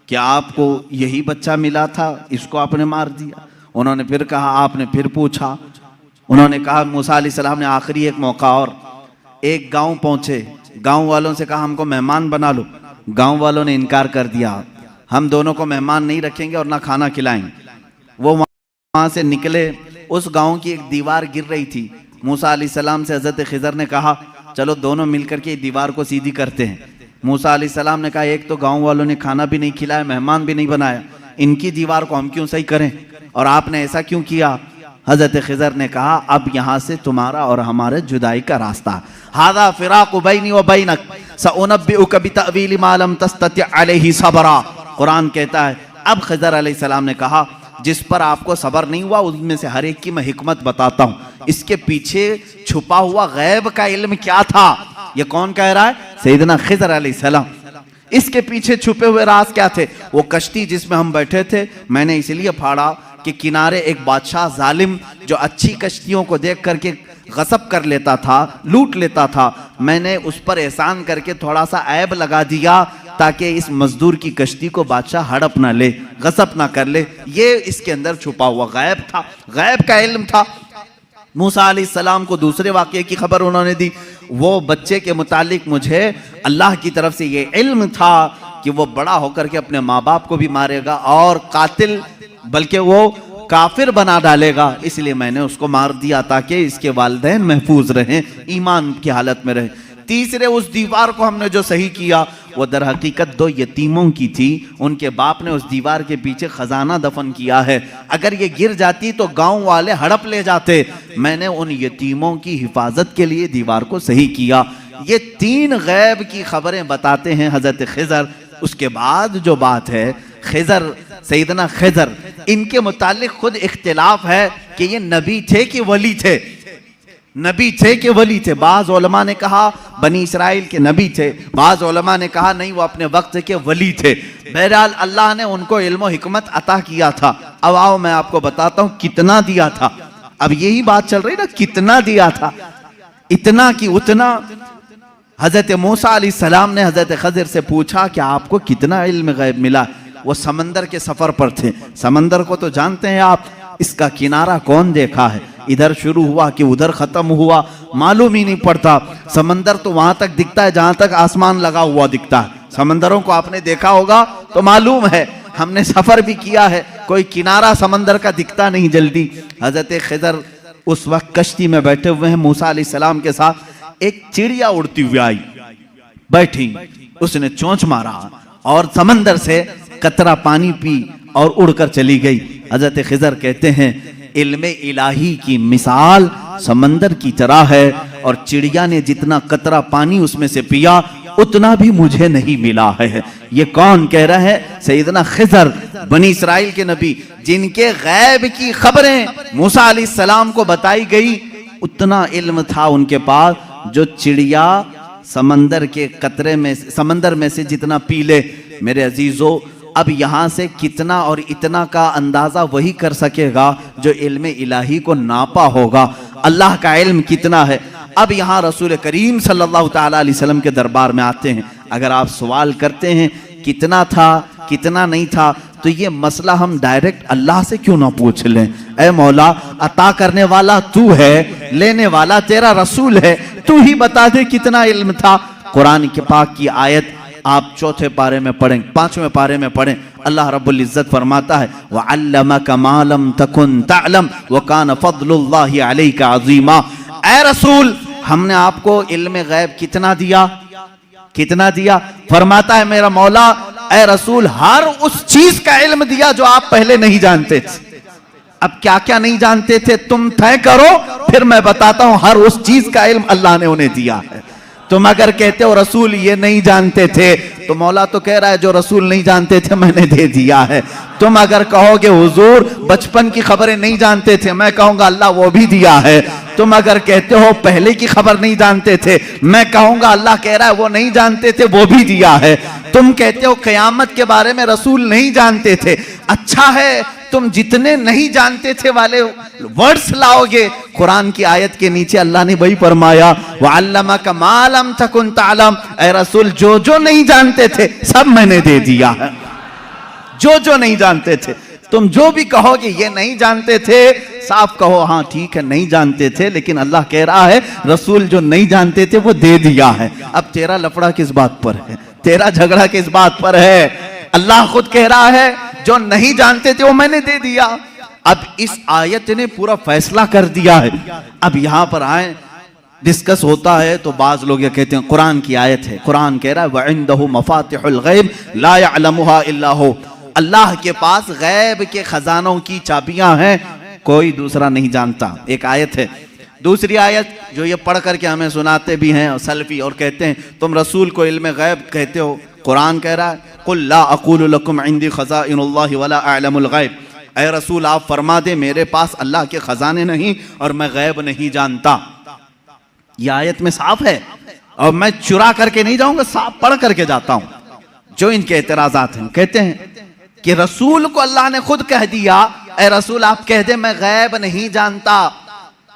कि आपको यही बच्चा मिला था, इसको आपने मार दिया? उन्होंने फिर कहा, आपने फिर पूछा। उन्होंने कहा मूसा अलैहिस्सलाम ने आखिरी एक मौका और, एक गांव पहुंचे, गांव वालों से कहा हमको मेहमान बना लो। गांव वालों ने इनकार कर दिया, हम दोनों को मेहमान नहीं रखेंगे और ना खाना खिलाएंगे। वो वहां से निकले, उस गांव की एक दीवार गिर रही थी। मूसा अलैहिस्सलाम से हजरत खिजर ने कहा चलो दोनों मिलकर के दीवार को सीधी करते हैं। मूसा अलैहिस्सलाम ने कहा एक तो गांव वालों ने खाना भी नहीं खिलाया, मेहमान भी नहीं बनाया, इनकी दीवार को हम क्यों सही करें, और आपने ऐसा क्यों किया? हजरत खिजर ने कहा अब यहाँ से तुम्हारा और हमारे जुदाई का रास्ता। हादा फिराक़ु बैनी व बैनक सउनब्बिउक बितअवील मा लम तस्तति अलैहि सबरा। कुरान कहता है अब खिजर अलैहिस्सलाम ने कहा जिस पर आपको सबर नहीं हुआ उनमें से हर एक की मैं हिकमत बताता हूँ। इसके पीछे छुपा हुआ गैब का इल्म क्या था? ये कौन कह रहा है? सैयदना खिजर अलैहिस्सलाम। इसके पीछे छुपे हुए राज क्या थे? वो कश्ती जिसमें हम बैठे थे, मैंने इसलिए फाड़ा कि किनारे एक बादशाह जालिम जो अच्छी कश्तियों को देख करके गसब कर लेता था, लूट लेता था। मैंने उस पर एहसान करके थोड़ा सा ऐब लगा दिया ताकि इस मजदूर की कश्ती को बादशाह हड़प ना ले, गसब ना कर ले। ये इसके अंदर छुपा हुआ गैब था, गैब का इल्म था। मूसा अलैहिस्सलाम को दूसरे वाक़ये की खबर उन्होंने दी। वो बच्चे के मुतालिक मुझे अल्लाह की तरफ से ये इल्म था कि वो बड़ा होकर के अपने माँ बाप को भी मारेगा और कातिल बल्कि वो काफिर बना डालेगा, इसलिए मैंने उसको मार दिया ताकि इसके वालिदैन महफूज रहें, ईमान की हालत में रहें। तीसरे, उस दीवार को हमने जो सही किया वो दर हकीकत 2 यतीमों की थी। उनके बाप ने उस दीवार के पीछे खजाना दफन किया है, अगर ये गिर जाती तो गांव वाले हड़प ले जाते। मैंने उन यतीमों की हिफाजत के लिए दीवार को सही किया। ये 3 गैब की खबरें बताते हैं हजरत खिजर। उसके बाद जो बात है खिजर, सैयदना खिजर, इनके मुतालिक खुद इख्तिलाफ है कि ये नबी थे कि वली थे, नबी थे कि वली थे। बाज़ उलमा ने कहा बनी इसराइल के नबी थे, बाज़ उलमा ने कहा नहीं वो अपने वक्त के वली थे। बहरहाल अल्लाह ने उनको इल्म हिकमत अता किया था। अब आओ मैं आपको बताता हूँ कितना दिया था। अब यही बात चल रही ना, कितना दिया था, इतना कि उतना। हजरत मूसा अलैहिस्सलाम ने हजरत खिजर से पूछा कि आपको कितना इल्म गैब मिला। वो समंदर के सफर पर थे। समंदर को तो जानते हैं आप, इसका किनारा कौन देखा है, इधर शुरू हुआ कि उधर खत्म हुआ, मालूम ही नहीं पड़ता। समंदर तो वहां तक दिखता है जहां तक आसमान लगा हुआ दिखता है। समंदरों को आपने देखा होगा तो मालूम है, हमने सफर भी किया है, कोई किनारा समंदर का दिखता नहीं जल्दी। हजरत खिजर उस वक्त कश्ती में बैठे हुए हैं मूसा अलैहिस्सलाम के साथ। एक चिड़िया उड़ती हुई आई, बैठी, उसने चोंच मारा और समंदर से कतरा पानी पी और उड़कर चली गई। हजरत खिजर कहते हैं इल्मे इलाही की मिसाल समंदर की तरह है और चिड़िया ने जितना कतरा पानी उसमें से पिया उतना भी मुझे नहीं मिला है। ये कौन कह रहा है? सैयदना खिजर, बनी इसराइल के नबी, जिनके गैब की खबरें मूसा अलैहिस्सलाम को बताई गई। उतना इल्म था उनके पास जो चिड़िया समंदर के कतरे में, समंदर में से जितना पी ले। मेरे अजीजों, अब यहाँ से कितना और इतना का अंदाजा वही कर सकेगा जो इल्म इलाही को नापा होगा। अल्लाह का इल्म कितना है। अब यहाँ रसूल करीम सल्लल्लाहु ताला अलैहि वसल्लम के दरबार में आते हैं। अगर आप सवाल करते हैं कितना था कितना नहीं था, तो ये मसला हम डायरेक्ट अल्लाह से क्यों ना पूछ लें? ऐ मौला, अता करने वाला तू है, लेने वाला तेरा रसूल है, तू ही बता दे कितना इल्म था। कुरान के पाक की आयत आप 4 पारे में पढ़ें, 5वें पारे में पढ़ें। अल्लाह रब्बुल इज्जत फरमाता है वअल्लमका मा लम तकुन तअलम व कान फज़लुल्लाहि अलैका अज़ीमा। ऐ रसूल, हमने आपको इल्म गैब कितना दिया, कितना दिया? फरमाता है मेरा मौला, ऐ रसूल, हर उस चीज का इल्म दिया जो आप पहले नहीं जानते थे। अब क्या क्या नहीं जानते थे तुम तय करो, फिर मैं बताता हूं। हर उस चीज का इल्म अल्लाह ने उन्हें दिया है। तुम अगर कहते हो रसूल ये नहीं जानते थे, तो मौला तो कह रहा है जो रसूल नहीं जानते थे मैंने दे दिया है। तुम अगर कहोगे हुजूर बचपन की खबरें नहीं जानते थे, मैं कहूंगा अल्लाह वो भी दिया है। तुम अगर कहते हो पहले की खबर नहीं जानते थे, मैं कहूंगा अल्लाह कह रहा है वो नहीं जानते थे, वो भी दिया है। तुम कहते हो क़यामत के बारे में रसूल नहीं जानते थे, अच्छा है, तुम जितने नहीं जानते थे वाले वर्ड्स लाओगे, कुरान की आयत के नीचे अल्लाह ने वही फरमाया वअल्लमका मा लम तकुन तअलम। ऐ रसूल, जो जो नहीं जानते थे सब मैंने दे दिया है, जो जो नहीं जानते थे। तुम जो भी कहोगे ये नहीं जानते थे, साफ कहो हाँ ठीक है नहीं जानते थे, लेकिन अल्लाह कह रहा है रसूल जो नहीं जानते थे वो दे दिया है। अब तेरा लफड़ा किस बात पर है, तेरा झगड़ा किस बात पर है? अल्लाह खुद कह रहा है जो नहीं जानते थे वो मैंने दे दिया। अब इस आयत ने पूरा फैसला कर दिया है। अब यहां पर आए, डिस्कस होता है तो बाज लोग ये कहते हैं कुरान की आयत है, कुरान कह रहा है वइंदहु मफातिहुल गैब ला यअलमुहा इल्ला हु। अल्लाह के पास गैब के खजानों की चाबियां हैं, कोई दूसरा नहीं जानता। एक आयत है। दूसरी आयत जो ये पढ़ करके हमें सुनाते भी हैं और सल्फी, और कहते हैं तुम रसूल को इल्म गैब कहते हो। कुरान कह रहा है कुल ला अक़ूलु लकुम इंदी खज़ाइनुल्लाहि वला अअलमुल गैब। ऐ रसूल आप फरमा दे मेरे पास अल्लाह के खजाने नहीं और मैं गैब नहीं जानता। यह आयत में साफ है और मैं चुरा करके नहीं जाऊंगा, साफ पढ़ करके जाता हूं। जो इनके एतराजात हैं, कहते हैं कि रसूल को अल्लाह ने खुद कह दिया ऐ रसूल आप कह दे मैं गैब नहीं जानता।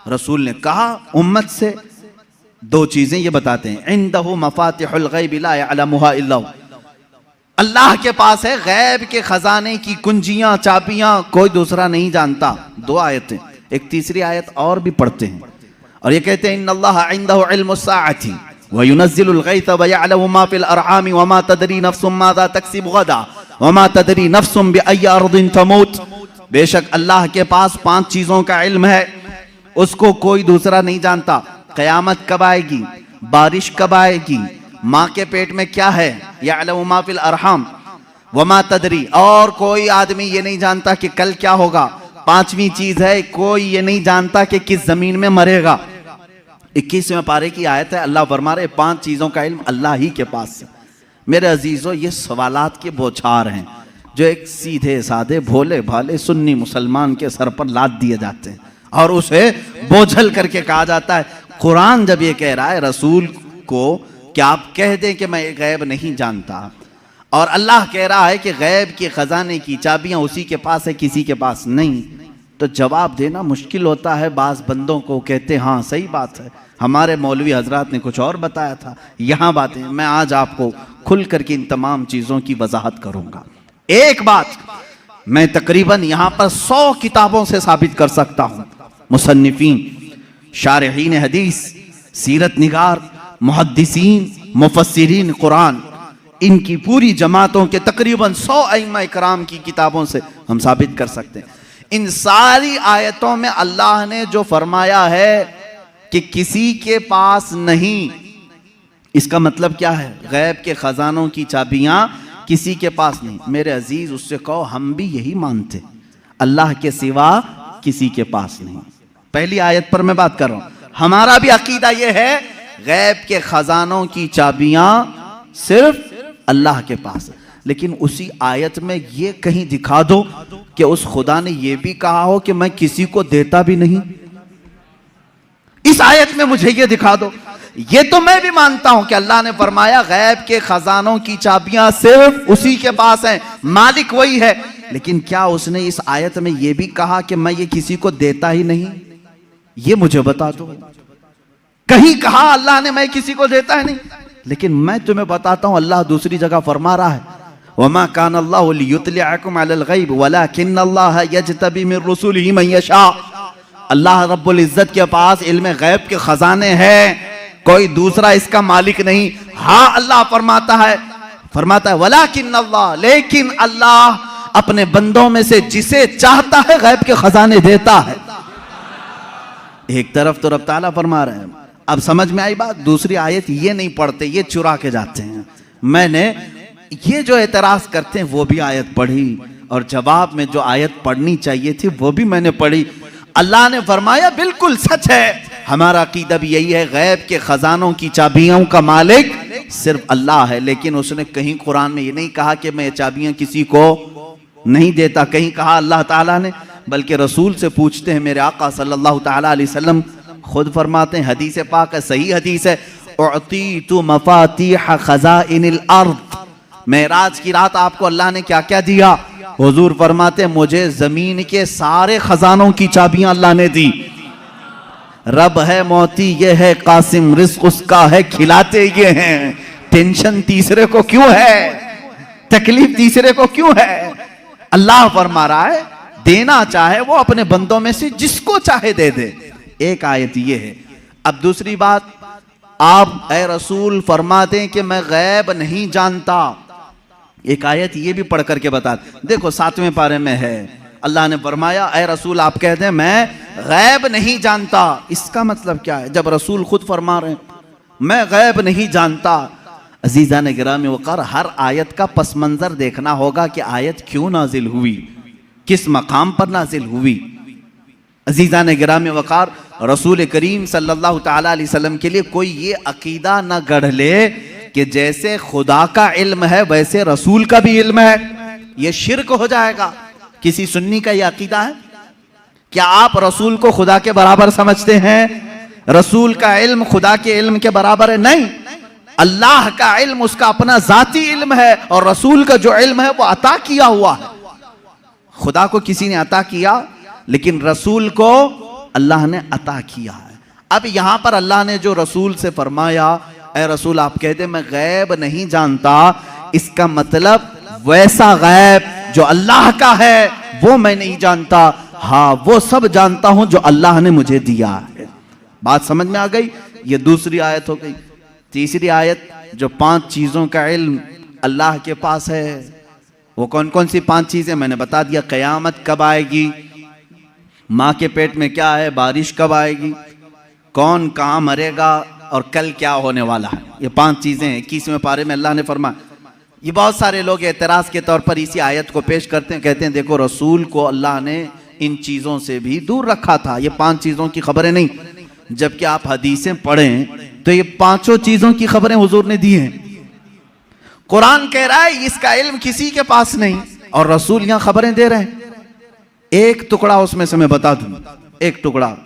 रसूल ने कहा उम्मत से दो चीजें ये बताते हैं, इंदहु मफातिहुल गैब ला यअलमुहा इल्ला हु, अल्लाह के पास है गैब के खजाने की कुंजियां चाबियां, कोई दूसरा नहीं जानता। दो आयतें, एक तीसरी आयत और भी पढ़ते हैं और ये कहते हैं इन्नल्लाह इंदहु इल्मुस्साअति व युनज़्ज़िलुल गैथ व यअलमु मा फिल अरहाम व मा तदरी नफ्सुम माज़ा तक्सिबु गदा व मा तदरी नफ्सुम बिअय्यि अर्दिन तमूत। बेशक अल्लाह के पास 5 चीजों का इल्म है, उसको कोई दूसरा नहीं जानता। क़यामत कब आएगी, बारिश कब आएगी, माँ के पेट में क्या है, यअलमु मा फिल अरहाम व मा तदरी, और कोई आदमी ये नहीं जानता कि कल क्या होगा। 5वीं चीज है, कोई ये नहीं जानता कि किस जमीन में मरेगा। 21वें पारे की आयत है, अल्लाह फरमा रहे 5 चीजों का इल्म अल्लाह ही के पास है। मेरे अजीजों, ये सवालात के बौछार हैं जो एक सीधे साधे भोले भाले सुन्नी मुसलमान के सर पर लाद दिए जाते हैं और उसे बोझल करके कहा जाता है। कुरान जब ये कह रहा है रसूल को कि आप कह दें कि मैं गैब नहीं जानता, और अल्लाह कह रहा है कि गैब के खजाने की चाबियां उसी के पास है, किसी के पास नहीं, तो जवाब देना मुश्किल होता है। बाज बंदों को कहते हाँ सही बात है, हमारे मौलवी हजरात ने कुछ और बताया था, यहाँ बातें। मैं आज आपको खुल करके इन तमाम चीज़ों की वजाहत करूँगा। एक बात मैं तकरीबन यहाँ पर 100 किताबों से साबित कर सकता हूँ। मुसन्निफीन, शारहीन हदीस, सीरत निगार, मुहद्दिसीन, मुफस्सिरीन कुरान, इनकी पूरी जमातों के तकरीबन 100 अइम्मा इकराम की किताबों से हम साबित कर सकते हैं। इन सारी आयतों में अल्लाह ने जो फरमाया है कि किसी के पास नहीं, इसका मतलब क्या है, गैब के खजानों की चाबियां किसी के पास नहीं। मेरे अजीज, उससे कहो हम भी यही मानते, अल्लाह के सिवा किसी के पास नहीं। पहली आयत पर मैं बात कर रहा हूं, हमारा भी अकीदा यह है गैब के खजानों की चाबियां सिर्फ अल्लाह के पास है। लेकिन उसी आयत में ये कहीं दिखा दो कि उस खुदा ने यह भी कहा हो कि मैं किसी को देता भी नहीं। इस आयत में मुझे ये दिखा दो। ये तो मैं भी मानता हूं कि अल्लाह ने फरमाया गैब के खजानों की चाबियां सिर्फ उसी के पास हैं, मालिक वही है। लेकिन क्या उसने इस आयत में यह भी कहा कि मैं ये किसी को देता ही नहीं? ये मुझे बता दो। कहीं कहा अल्लाह ने मैं किसी को देता है नहीं? लेकिन मैं तुम्हें बताता हूं, अल्लाह दूसरी जगह फरमा रहा है, वमा कान अल्लाहु लियुत्लिअकुम अलल गैब वलाकिन्नल्लाह यज्तबी मिन रुसुलिही मन यशा। अल्लाह रब्बुल इज्जत के पास इल्म गैब के खजाने हैं, कोई दूसरा इसका मालिक नहीं। हाँ, अल्लाह फरमाता है वलाकिन्नल्लाह, लेकिन अल्लाह अपने बंदों में से जिसे चाहता है गैब के खजाने देता है। एक तरफ तो रब ताला फरमा रहे हैं, अब समझ में आई बात। दूसरी आयत ये नहीं पढ़ते, ये चुरा के जाते हैं। मैंने ये जो एतराज करते हैं वो भी आयत पढ़ी, और जवाब में जो आयत पढ़नी चाहिए थी वो भी मैंने पढ़ी। अल्लाह ने फरमाया बिल्कुल सच है, हमारा अकीदा भी यही है, गैब के खजानों की चाबियों का मालिक सिर्फ अल्लाह है। लेकिन उसने कहीं कुरान में ये नहीं कहा कि मैं ये चाबियां किसी को नहीं देता। कहीं कहा अल्लाह ताला ने, बल्कि रसूल से पूछते हैं। मेरे आका सल्लल्लाहु ताला अलैहि वसल्लम खुद फरमाते हैं, हदीस पाक है, सही हदीस है, उअतीतु मफातीह खज़ाइनिल अर्द। मेराज की रात आपको अल्लाह ने क्या क्या दिया? हुजूर फरमाते हैं, मुझे जमीन के सारे खजानों की चाबियां अल्लाह ने दी। रब है मोती ये है कासिम, रिस्क उसका है खिलाते ये हैं। टेंशन तीसरे को क्यों है? तकलीफ तीसरे को क्यों है? अल्लाह फरमा रहा है देना चाहे वो अपने बंदों में से जिसको चाहे दे दे। एक आयत ये है। अब दूसरी बात, आप ए रसूल फरमा दें कि मैं गैब नहीं जानता। एक आयत ये भी पढ़ करके बता। देखो 7वें पारे में है, अल्लाह ने फरमाया ए रसूल आप कह दें मैं गैब नहीं जानता। इसका मतलब क्या है? जब रसूल खुद फरमा रहे हैं मैं गैब नहीं जानता। अजीज़ान गिरामी वक़ार, हर आयत का पस मंज़र देखना होगा कि आयत क्यों नाजिल हुई, किस मकाम पर नाजिल हुई। अजीज़ान गिरामी वक़ार, रसूल करीम सल्लल्लाहु ताला अलैहि वसल्लम के लिए कोई ये अकीदा न गढ़ ले कि जैसे खुदा का इल्म है वैसे रसूल का भी इल्म है। ये शिर्क हो जाएगा। किसी सुन्नी का ये अकीदा है? क्या आप रसूल को खुदा के बराबर समझते हैं? रसूल का इल्म खुदा के इल्म के बराबर है? नहीं। अल्लाह का इल्म उसका अपना जाती इल्म है, और रसूल का जो इल्म है वो अता किया हुआ है। खुदा को किसी ने अता किया, लेकिन रसूल को अल्लाह ने अता किया है। अब यहां पर अल्लाह ने जो रसूल से फरमाया, ए रसूल आप कह दे मैं गैब नहीं जानता, इसका मतलब वैसा गैब जो अल्लाह का है वो मैं नहीं जानता, हाँ वो सब जानता हूं जो अल्लाह ने मुझे दिया है। बात समझ में आ गई? ये दूसरी आयत हो गई। तीसरी आयत, जो 5 चीजों का इल्म अल्लाह के पास है, वो कौन कौन सी 5 चीजें मैंने बता दिया। कयामत कब आएगी, माँ के पेट में क्या है, बारिश कब आएगी, कौन कहाँ मरेगा और कल क्या होने वाला है। ये 5 चीजें 21वें पारे में अल्लाह ने फरमाया। ये बहुत सारे लोग एतराज के तौर पर इसी आयत को पेश करते हैं, कहते हैं देखो रसूल को अल्लाह ने इन चीजों से भी दूर रखा था, ये 5 चीजों की खबरें नहीं। जबकि आप हदीसें पढ़ें तो ये 5 चीजों की खबरें हुजूर ने दी हैं। कुरान कह रहा है इसका इल्म किसी के पास नहीं, और रसूल यहां खबरें दे रहे हैं। एक टुकड़ा उसमें से मैं बता दूं, एक टुकड़ा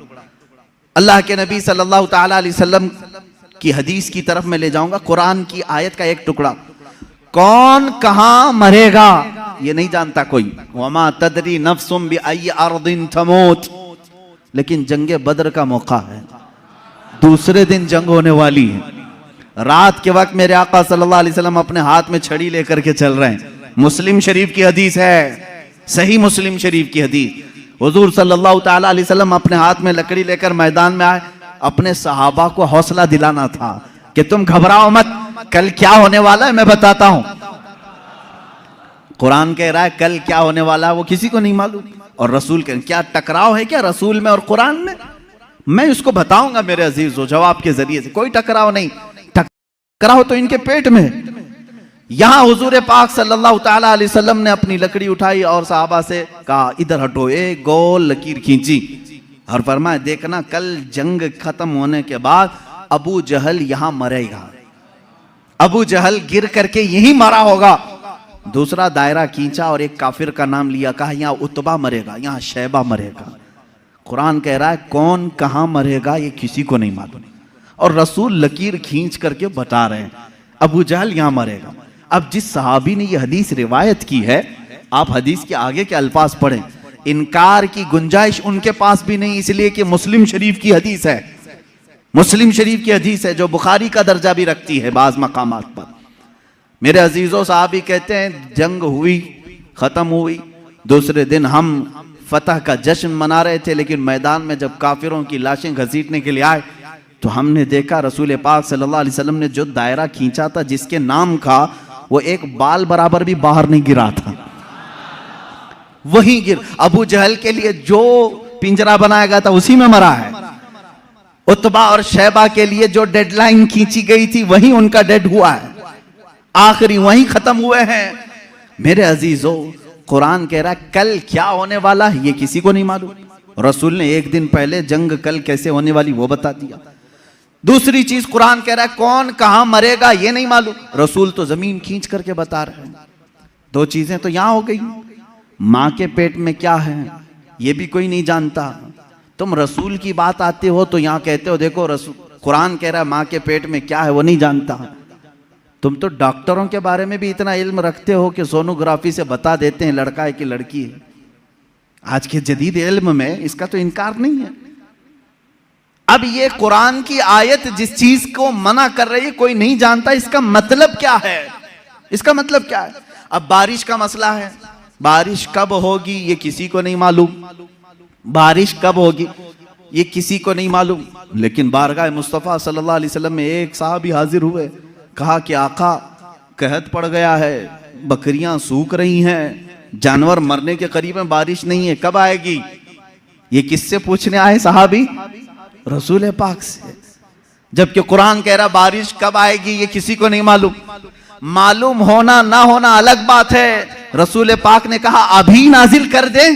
अल्लाह के नबी सल्लल्लाहु ताला अलैहि वसल्लम की हदीस की तरफ मैं ले जाऊंगा। कुरान की आयत का एक टुकड़ा, कौन कहां मरेगा ये नहीं जानता कोई। वमा तदरी नफ्सुम बिअय्यि अर्दिन तमूत, लेकिन जंगे बद्र का मौका है, दूसरे दिन जंग होने वाली है। रात के वक्त मेरे आका सल्लल्लाहु अलैहि वसल्लम अपने हाथ में छड़ी लेकर के चल रहे हैं। मुस्लिम शरीफ की हदीस है, सही मुस्लिम शरीफ की हदीस। हुजूर सल्लल्लाहु ताला अलैहि वसल्लम अपने हाथ में लकड़ी लेकर मैदान में आए। अपने सहाबा को हौसला दिलाना था कि तुम घबराओ मत, कल क्या होने वाला है मैं बताता हूं। कुरान कह रहा है कल क्या होने वाला है वो किसी को नहीं मालूम, और रसूल कह क्या टकराव है क्या रसूल में और कुरान में? मैं उसको बताऊंगा मेरे अजीजों जवाब के जरिए से। कोई टकराव नहीं, टकराव तो इनके पेट में। यहां हुजूर पाक सल्लल्लाहु ताला अलैहि वसल्लम ने अपनी लकड़ी उठाई और सहाबा से कहा इधर हटो, एक गोल लकीर खींची और फरमाया देखना कल जंग खत्म होने के बाद अबू जहल यहां मरेगा, अबू जहल गिर करके यहीं मरा होगा। दूसरा दायरा खींचा और एक काफिर का नाम लिया, कहा यहां उतबा मरेगा, यहां शैबा मरेगा। कुरान कह रहा है कौन कहां मरेगा ये किसी को नहीं मालूम, और रसूल लकीर खींच करके बता रहे हैं अबू जहल यहां मरेगा। अब जिस सहाबी ने ये हदीस रिवायत की है, आप हदीस के आगे के अल्फाज पढ़ें, इनकार की गुंजाइश उनके पास भी नहीं, इसलिए कि मुस्लिम शरीफ की हदीस है, मुस्लिम शरीफ की हदीस है जो बुखारी का दर्जा भी रखती है बाज मकामात पर। मेरे अजीजों साहबी कहते हैं जंग हुई, खत्म हुई, दूसरे दिन हम फतह का जश्न मना रहे थे, लेकिन मैदान में जब काफिरों की लाशें घसीटने के लिए आए तो हमने देखा रसूल पाक सल्लल्लाहु अलैहि वसल्लम ने जो दायरा खींचा था जिसके नाम का, वो एक बाल बराबर भी बाहर नहीं गिरा था, वहीं गिर। अबू जहल के लिए जो पिंजरा बनाया गया था उसी में मरा है। उतबा और शैबा के लिए जो डेडलाइन खींची गई थी वहीं उनका डेड हुआ है, आखिरी वहीं खत्म हुए हैं। मेरे अजीजों, कुरान कह रहा है कल क्या होने वाला है ये किसी को नहीं मालूम, रसूल ने एक दिन पहले जंग कल कैसे होने वाली वो बता दिया। दूसरी चीज कुरान कह रहा है कौन कहां मरेगा ये नहीं मालूम, रसूल तो जमीन खींच करके बता रहे हैं। 2 चीजें तो यहां हो गई, मां के पेट में क्या है ये भी कोई नहीं जानता। तुम रसूल की बात आते हो तो यहां कहते हो देखो रसूल, कुरान कह रहा है मां के पेट में क्या है वो नहीं जानता। तुम तो डॉक्टरों के बारे में भी इतना इल्म रखते हो कि सोनोग्राफी से बता देते हैं लड़का है कि लड़की है। आज के जदीद इल्म में इसका तो इनकार नहीं है। अब ये कुरान की आयत जिस चीज को मना कर रही है कोई नहीं जानता, इसका मतलब क्या है? इसका मतलब क्या है? अब बारिश का मसला है, बारिश कब होगी ये किसी को नहीं मालूम, बारिश कब होगी ये किसी को नहीं मालूम। लेकिन बारगाह मुस्तफ़ा सल्लल्लाहु अलैहि वसल्लम में एक साहबी हाजिर हुए, कहा कि आका कहत पड़ गया है, बकरियां सूख रही हैं, जानवर मरने के करीब में, बारिश नहीं है, कब आएगी? ये किससे पूछने आए साहबी? रसूल पाक से। जबकि कुरान कह रहा बारिश कब आएगी ये किसी को नहीं मालूम। मालूम होना ना होना अलग बात है, रसूल पाक ने कहा अभी नाजिल कर दे।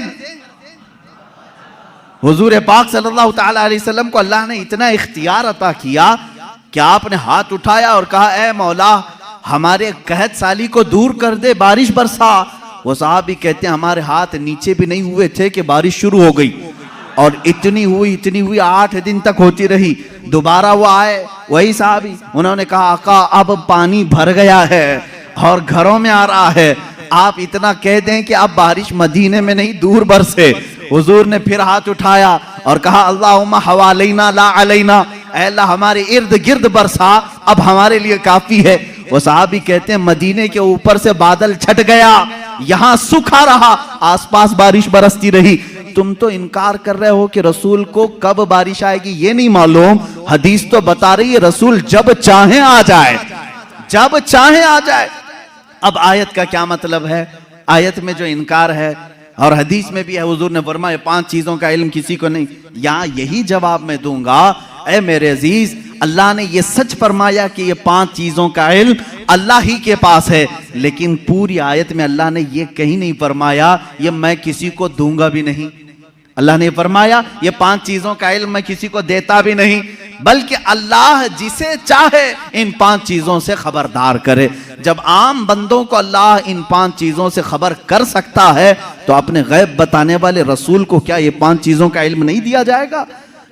हुजूर पाक सल्लल्लाहु ताला अलैहि वसल्लम को अल्लाह ने इतना इख्तियार अता किया कि आपने हाथ उठाया और कहा ए मौला हमारे कहत साली को दूर कर दे, बारिश बरसा। वो साहबी कहते हैं हमारे हाथ नीचे भी नहीं हुए थे कि बारिश शुरू हो गई, और इतनी हुई 8 दिन तक होती रही। दोबारा वो आए वही साहबी, उन्होंने कहा आका अब पानी भर गया है और घरों में आ रहा है, आप इतना कह दें कि अब बारिश मदीने में नहीं दूर बरसे। हुजूर ने फिर हाथ उठाया और कहा अल्लाहुम्मा हवालैना ला अलैना, ऐ अल्लाह हमारे इर्द गिर्द बरसा, अब हमारे लिए काफी है। वो साहबी कहते हैं मदीने के ऊपर से बादल छट गया, यहां सूखा रहा, आसपास बारिश बरसती रही। तुम तो इनकार कर रहे हो कि रसूल को कब बारिश आएगी ये नहीं मालूम। हदीस तो बता रही है रसूल जब चाहे आ जाए, जब चाहे आ जाए। अब आयत का क्या मतलब है? आयत में जो इनकार है और हदीस में भी है, हुजूर ने फरमाया 5 चीजों का इल्म किसी को नहीं। यहां यही जवाब मैं दूंगा, ऐ मेरे अजीज, अल्लाह ने ये सच फरमाया कि ये 5 चीजों का इल्म अल्लाह ही के पास है, लेकिन पूरी आयत में अल्लाह ने ये कहीं नहीं फरमाया ये मैं किसी को दूंगा भी नहीं। अल्लाह ने फरमाया ये 5 चीजों का इल्म मैं किसी को देता भी नहीं, बल्कि अल्लाह जिसे चाहे इन 5 चीजों से खबरदार करे। जब आम बंदों को अल्लाह इन 5 चीजों से खबर कर सकता है तो अपने गैब बताने वाले रसूल को क्या ये 5 चीजों का इल्म नहीं दिया जाएगा?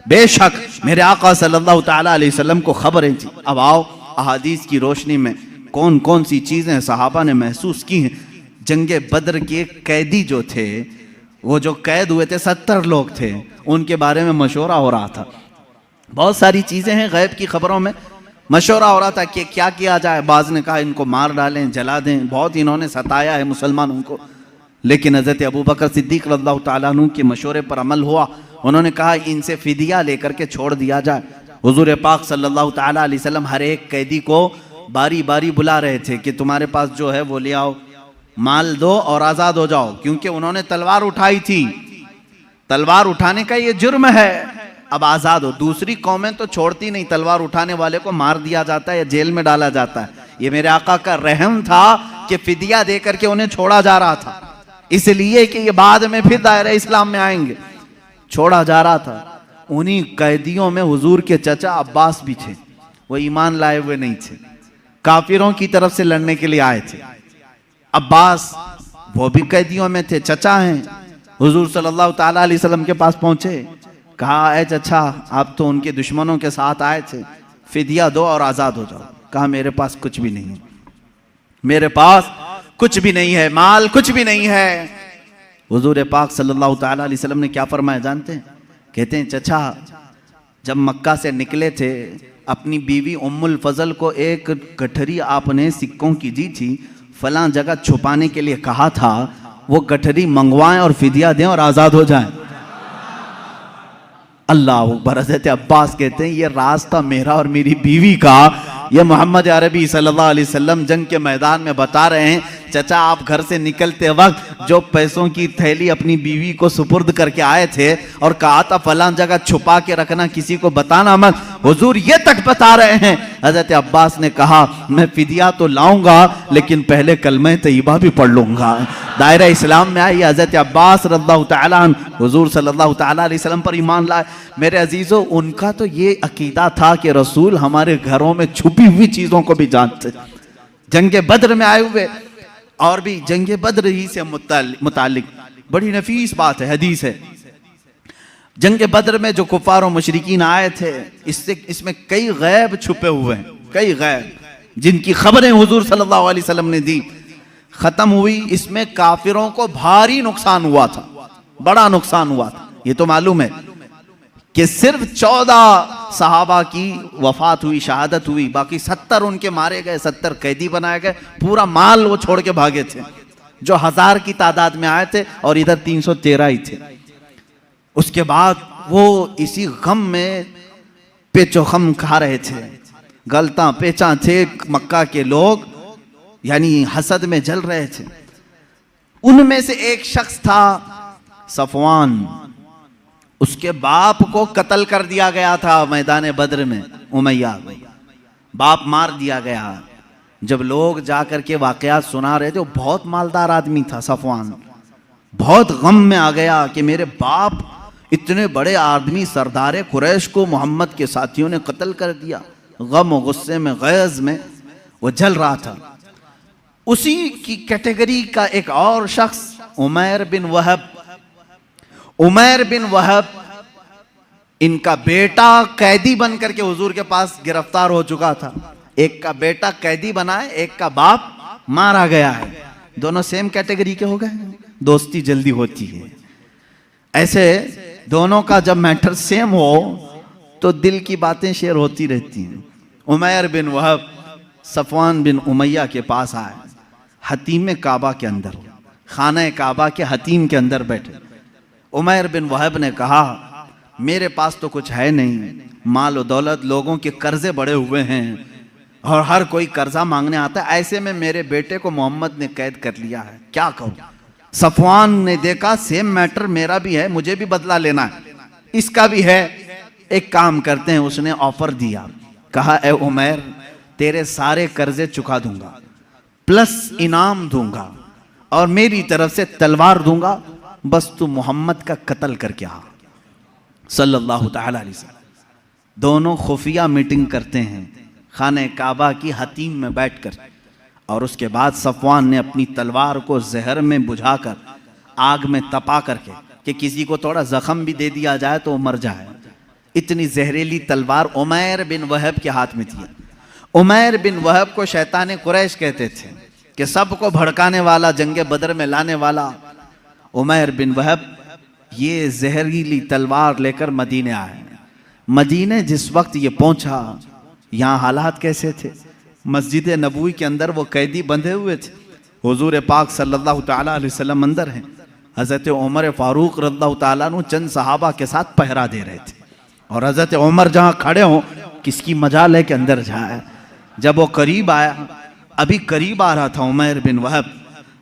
बेशक मेरे आका सल्लल्लाहु ताला अलैहि वसल्लम को खबरें थी। अब आओ अहादीस की रोशनी में कौन कौन सी चीजें सहाबा ने महसूस की हैं। जंगे बद्र के कैदी जो थे, वो जो कैद हुए थे 70 लोग थे, उनके बारे में मशवरा हो रहा था। बहुत सारी चीजें हैं गैब की खबरों में, मशवरा हो रहा था कि क्या किया जाए। बाज ने कहा इनको मार डालें, जला दें, बहुत इन्होंने सताया है मुसलमानों को। लेकिन हज़रत अबू बकर सिद्दीक़ रज़ियल्लाहु ताला अन्हु के मशवरे पर अमल हुआ। उन्होंने कहा इनसे फिदिया लेकर के छोड़ दिया जाए। हुजूर पाक सल्लल्लाहु ताला अलैहि वसल्लम हर एक कैदी को बारी बारी बुला रहे थे कि तुम्हारे पास जो है वो ले आओ, माल दो और आज़ाद हो जाओ, क्योंकि उन्होंने तलवार उठाई थी। तलवार उठाने का ये जुर्म है, अब आज़ाद हो। दूसरी कौमें तो छोड़ती नहीं, तलवार उठाने वाले को मार दिया जाता है या जेल में डाला जाता है। ये मेरे आका का रहम था कि फिदिया दे करके उन्हें छोड़ा जा रहा था, इसलिए कि ये बाद में फिर दायरे इस्लाम में आएंगे, छोड़ा जा रहा था। उन्हीं कैदियों में हुजूर के चचा अब्बास भी थे। वो ईमान लाए हुए नहीं थे, काफिरों की तरफ से लड़ने के लिए आए थे। अब्बास वो भी कैदियों में थे, चचा हैं। हुजूर सल्लल्लाहु ताला अलैहि वसल्लम के पास पहुंचे, कहा ऐ चचा आप तो उनके दुश्मनों के साथ आए थे, फिदिया दो और आज़ाद हो जाओ। कहा मेरे पास कुछ भी नहीं है, मेरे पास कुछ भी नहीं है, माल कुछ भी नहीं है। हुजूर पाक सल्लल्लाहु ताला अलैहि वसल्लम ने क्या फरमाया जानते हैं? कहते हैं चचा जब मक्का से निकले थे अपनी बीवी उम्मुल फजल को एक गठरी आपने सिक्कों की दी थी, फलां जगह छुपाने के लिए कहा था, वो गठरी मंगवाएं और फिदिया दें और आज़ाद हो जाएं। अल्लाह अकबर। हज़रत अब्बास कहते हैं ये राज था मेरा और मेरी बीवी का। ये मोहम्मद अरबी सल्लल्लाहु अलैहि वसल्लम जंग के मैदान में बता रहे हैं, चचा आप घर से निकलते वक्त जो पैसों की थैली अपनी बीवी को सुपुर्द करके आए थे और कहा था फलां जगह छुपा के रखना, किसी को बताना मत, हुजूर ये तक बता रहे हैं। हज़रत अब्बास ने कहा मैं फिदिया तो लाऊंगा लेकिन पहले कलमे तैयबा भी पढ़ लूंगा। दायरा इस्लाम में आई हज़रत अब्बास रज़ियल्लाहु ताला अन्हु हुजूर सल्लल्लाहु ताला अलैहि वसल्लम पर ईमान लाए। मेरे अजीजों उनका तो ये अकीदा था कि रसूल हमारे घरों में छुपी हुई चीजों को भी जानते। जंगे बद्र में आए हुए और भी जंगे बद्र ही से मुतालिक बड़ी नफीस बात है, हदीस है। जंगे बद्र में जो कुफार और मुशरिकीन आए थे, इसमें कई गैब छुपे हुए हैं, कई गैब जिनकी खबरें हुजूर सल्लल्लाहु अलैहि वसल्लम ने दी। खत्म हुई, इसमें काफिरों को भारी नुकसान हुआ था, बड़ा नुकसान हुआ था। ये तो मालूम है कि सिर्फ 14 सहाबा की वफात हुई, शहादत हुई, बाकी 70 उनके मारे गए, 70 कैदी बनाए गए, पूरा माल वो छोड़ के भागे थे जो 1000 की तादाद में आए थे और इधर 313 ही थे। उसके बाद वो इसी गम में पेचो खम खा रहे थे, गलता पेचा थे मक्का के लोग, यानी हसद में जल रहे थे। उनमें से एक शख्स था सफवान, उसके बाप को कत्ल कर दिया गया था मैदान बद्र में, उमैया बाप मार दिया गया। जब लोग जाकर के वाकयात सुना रहे थे, वो बहुत मालदार आदमी था सफवान, बहुत गम में आ गया कि मेरे बाप इतने बड़े आदमी सरदार कुरैश को मोहम्मद के साथियों ने कत्ल कर दिया। गम और गुस्से में, गैज़ में वो जल रहा था। उसी की कैटेगरी का एक और शख्स उमैर बिन वहब, उमैर बिन वहब इनका बेटा कैदी बन करके हुजूर के पास गिरफ्तार हो चुका था। एक का बेटा कैदी बना है, एक का बाप मारा गया है, दोनों सेम कैटेगरी के हो गए। दोस्ती जल्दी होती है। ऐसे दोनों का जब मैटर सेम हो तो दिल की बातें शेयर होती रहती हैं। उमैर बिन वहब सफवान बिन उमैया के पास आए, हतीम काबा के अंदर, खाना काबा के हतीम के अंदर बैठे। उमैर बिन वहब ने कहा मेरे पास तो कुछ है नहीं, माल और दौलत, लोगों के कर्जे बड़े हुए हैं और हर कोई कर्जा मांगने आता है, ऐसे में मेरे बेटे को मोहम्मद ने कैद कर लिया है, क्या करूं। सफवान ने देखा सेम मैटर मेरा भी है, मुझे भी बदला लेना है, इसका भी है, एक काम करते हैं। उसने ऑफर दिया, कहा ए उमैर तेरे सारे कर्जे चुका दूंगा, प्लस इनाम दूंगा और मेरी तरफ से तलवार दूंगा, बस तू मोहम्मद का कत्ल करके आ। सल्लल्लाहु तआला अलैहि वसल्लम दोनों खुफिया मीटिंग करते हैं खाने काबा की हतीम में बैठकर, और उसके बाद सफवान ने अपनी तलवार को जहर में बुझाकर आग में तपा करके कि किसी को थोड़ा जख्म भी दे दिया जाए तो वो मर जाए, इतनी जहरीली तलवार उमैर बिन वहब के हाथ में थी। उमैर बिन वहब को शैतान कुरैश कहते थे कि सबको भड़काने वाला, जंगे बदर में लाने वाला। उमैर बिन वहब ये जहरीली तलवार लेकर मदीने आए। मदीने जिस वक्त ये पहुंचा, यहाँ हालात कैसे थे? मस्जिद नबवी के अंदर वो कैदी बंधे हुए थे, हुजूर पाक सल्लल्लाहु तआला अलैहि वसल्लम अंदर हैं, हज़रत उमर फारूक रज़ियल्लाहु तआला अन्हु चंद सहाबा के साथ पहरा दे रहे थे, और हज़रत उमर जहाँ खड़े हों किसकी मजाल है कि अंदर जाए। जब वो करीब आया, अभी करीब आ रहा था उमैर बिन वहब,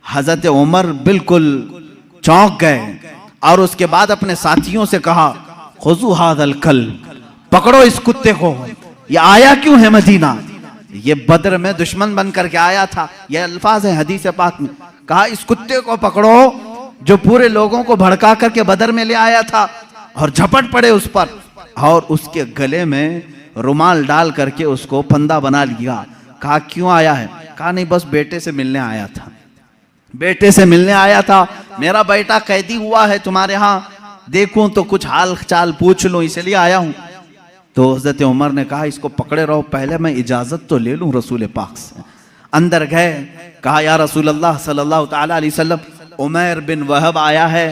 हज़रत उमर बिल्कुल चौंक गए और उसके बाद अपने साथियों से कहा खुज़ू हाज़ल कल्ब, पकड़ो इस कुत्ते को, ये आया क्यों है मदीना, ये बदर में दुश्मन बन करके आया था, ये अल्फाज है हदीस पाक में। कहा इस कुत्ते को पकड़ो जो पूरे लोगों को भड़का करके बदर में ले आया था, और झपट पड़े उस पर और उसके गले में रुमाल डाल करके उसको फंदा बना लिया। कहा क्यों आया है? कहा नहीं बस बेटे से मिलने आया था, बेटे से मिलने आया था, मेरा बेटा कैदी हुआ है तुम्हारे यहाँ, देखूं तो कुछ हाल चाल पूछ लूं इसलिए आया हूं। तो हज़रत उमर ने कहा इसको पकड़े रहो, पहले मैं इजाजत तो ले लूं रसूल पाक से। अंदर गए, कहा या रसूल अल्लाह सल्लल्लाहु तआला अलैहि वसल्लम, उमैर बिन वहब आया है,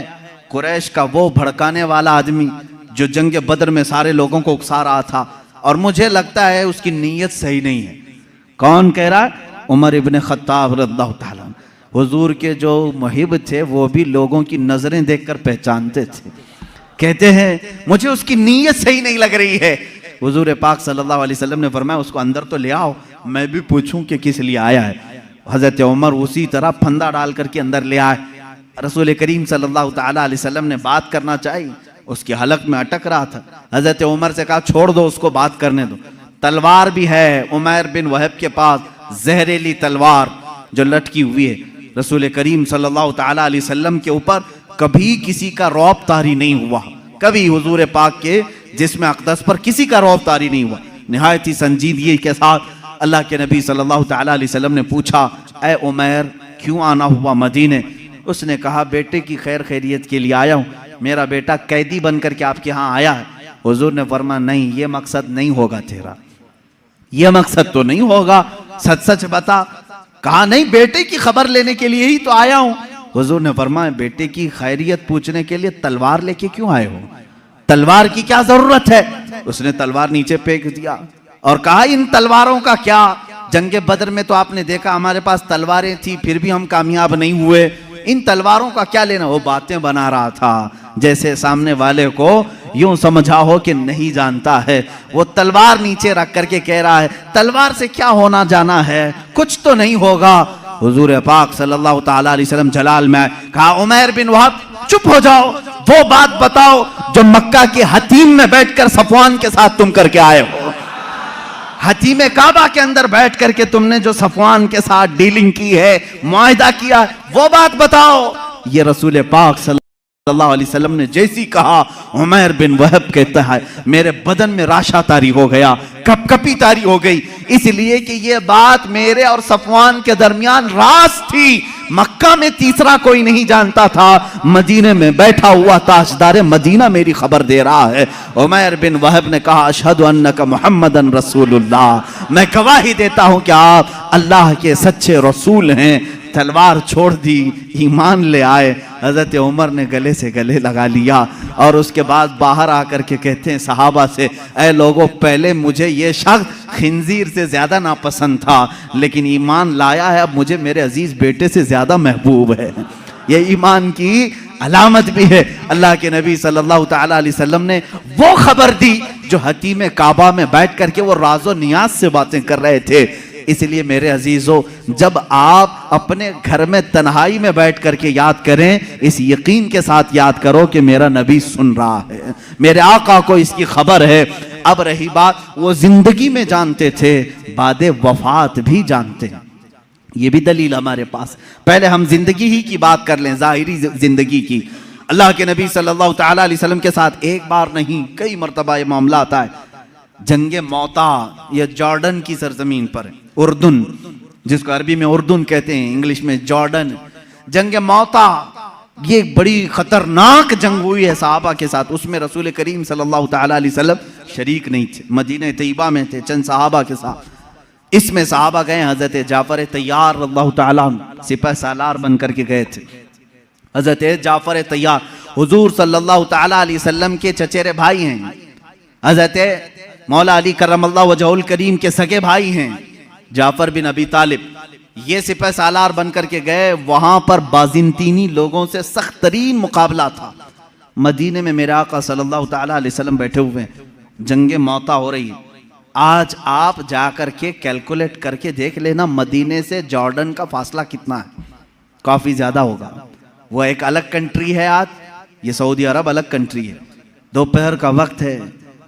कुरैश का वो भड़काने वाला आदमी जो जंग बदर में सारे लोगों को उकसा रहा था, और मुझे लगता है उसकी नीयत सही नहीं है। कौन कह रहा है? उमर इब्न खत्ताब रज़ियल्लाहु तआला। हुजूर के जो मुहिब थे वो भी लोगों की नजरें देखकर पहचानते थे, कहते हैं मुझे उसकी नीयत सही नहीं लग रही है। हुजूर पाक सल्लल्लाहु अलैहि वसल्लम ने फरमाया उसको अंदर तो ले आओ, मैं भी पूछूं कि किस लिए आया है। हजरत उमर उसी तरह फंदा डाल करके अंदर ले आए। रसूल करीम सल्लल्लाहु तआला अलैहि वसल्लम ने बात करना चाहिए, उसकी हलक में अटक रहा था। हजरत उमर से कहा छोड़ दो उसको, बात करने दो। तलवार भी है उमैर बिन वहब के पास, जहरीली तलवार जो लटकी हुई है। रसूल करीम सल्लल्लाहु तआला अलैहि वसल्लम के ऊपर कभी किसी का रौब तारी नहीं हुआ, कभी हुजूर पाक के जिस्म अक़दस पर किसी का रौब तारी नहीं हुआ। निहायत ही संजीदगी के साथ अल्लाह के नबी सल्लल्लाहु तआला अलैहि वसल्लम ने पूछा ए उमैर क्यों आना हुआ मदीने? उसने कहा बेटे की खैर खैरियत के लिए आया हूँ, मेरा बेटा कैदी बन करके आपके यहाँ आया है। हुजूर ने फरमाया नहीं, ये मकसद नहीं होगा तेरा, ये मकसद तो नहीं होगा, सच सच बता। कहा नहीं, बेटे की खबर लेने के लिए ही तो आया हूं। हुजूर ने फरमाया बेटे की खैरियत पूछने के लिए तलवार लेके क्यों आए हो? तलवार की क्या जरूरत है? उसने तलवार नीचे फेंक दिया और कहा इन तलवारों का क्या, जंगे बदर में तो आपने देखा हमारे पास तलवारें थी फिर भी हम कामयाब नहीं हुए, इन तलवारों का क्या लेना। वो बातें बना रहा था जैसे सामने वाले को यूं समझा हो कि नहीं जानता है। वो तलवार नीचे रख करके कह रहा है तलवार से क्या होना जाना है, कुछ तो नहीं होगा। हुजूर पाक सल्लल्लाहु तआला अलैहि वसल्लम जलाल में कहा उमैर बिन वहब चुप हो जाओ, वो बात बताओ जो मक्का के हतीम में बैठकर सफवान के साथ तुम करके आए हो। हतीम काबा के अंदर बैठ करके तुमने जो सफवान के साथ डीलिंग की है, मुआहिदा किया, वो बात बताओ। ये रसूल पाक सल्लल्लाहु अलैहि वसल्लम ने जैसी कहा, उमैर बिन वहब कहता है मेरे बदन में राशा तारी हो गया, कपकपी तारी हो गई, इसलिए कि ये बात मेरे और सफवान के दरमियान राज थी। मक्का में तीसरा कोई नहीं जानता था, मदीने में बैठा हुआ ताजदार मदीना मेरी खबर दे रहा है। उमैर बिन वहब ने कहा अशहदु अन्नका मुहम्मदन रसूलुल्लाह, मैं गवाही देता हूं कि आप अल्लाह के सच्चे रसूल हैं। तलवार छोड़ दी, ईमान ले आए। हज़रत उमर ने गले से गले लगा लिया और उसके बाद बाहर आकर के कहते हैं सहाबा से, ऐ लोगों, पहले मुझे ये शख्स खिंजीर से ज़्यादा नापसंद था, लेकिन ईमान लाया है, अब मुझे मेरे अजीज़ बेटे से ज़्यादा महबूब है। ये ईमान की अलामत भी है। अल्लाह के नबी सल्लल्लाहु तआला अलैहि वसल्लम ने वो खबर दी जो हतीम काबा में बैठ करके वो राज़ो नियाज से बातें कर रहे थे। इसलिए मेरे अजीज़ों, जब आप अपने घर में तन्हाई में बैठ करके याद करें, इस यकीन के साथ याद करो कि मेरा नबी सुन रहा है, मेरे आका को इसकी खबर है। अब रही बात, वो जिंदगी में जानते थे, बादे वफात भी जानते हैं। ये भी दलील हमारे पास। पहले हम जिंदगी ही की बात कर लें, जाहिरी जिंदगी की। अल्लाह के नबी सल्लल्लाहु तआला अलैहि वसल्लम के साथ एक बार नहीं कई मरतबा ये मामला आता है। जंगे मौता ये जॉर्डन की सरजमीन पर, उर्दुन, जिसको अरबी में उर्दुन कहते हैं, इंग्लिश में जॉर्डन। जंगे मौता ये बड़ी खतरनाक जंग हुई है सहाबा के साथ। उसमें रसूल करीम सल्लल्लाहु तआला अलैहि वसल्लम शरीक नहीं थे, मदीने तैयबा में थे चंद सहाबा के साथ। इसमें सहाबा गए, हजरत जाफर तैयार अल्लाह ताला सिपह सालार बन करके गए थे। हजरत जाफर तैयार हुजूर सल्लल्लाहु ताला अलैहि वसल्लम के चचेरे भाई हैं, हजरत मौला अली करमल्लाहु वजहुल करीम के सगे भाई हैं जाफर बिन अबी तालिब। ये सिपह सालार बन करके गए, वहां पर बाजिंतीनी लोगों से सख्त तरीन मुकाबला था। मदीने में मेरे आका सल्लल्लाहु ताला अलैहि वसल्लम बैठे हुए हैं, जंगे मौता हो रही है। आज आप जाकर के कैलकुलेट करके देख लेना, मदीने से जॉर्डन का फासला कितना है, काफ़ी ज़्यादा होगा। वो एक अलग कंट्री है, आज ये सऊदी अरब अलग कंट्री है। दोपहर का वक्त है,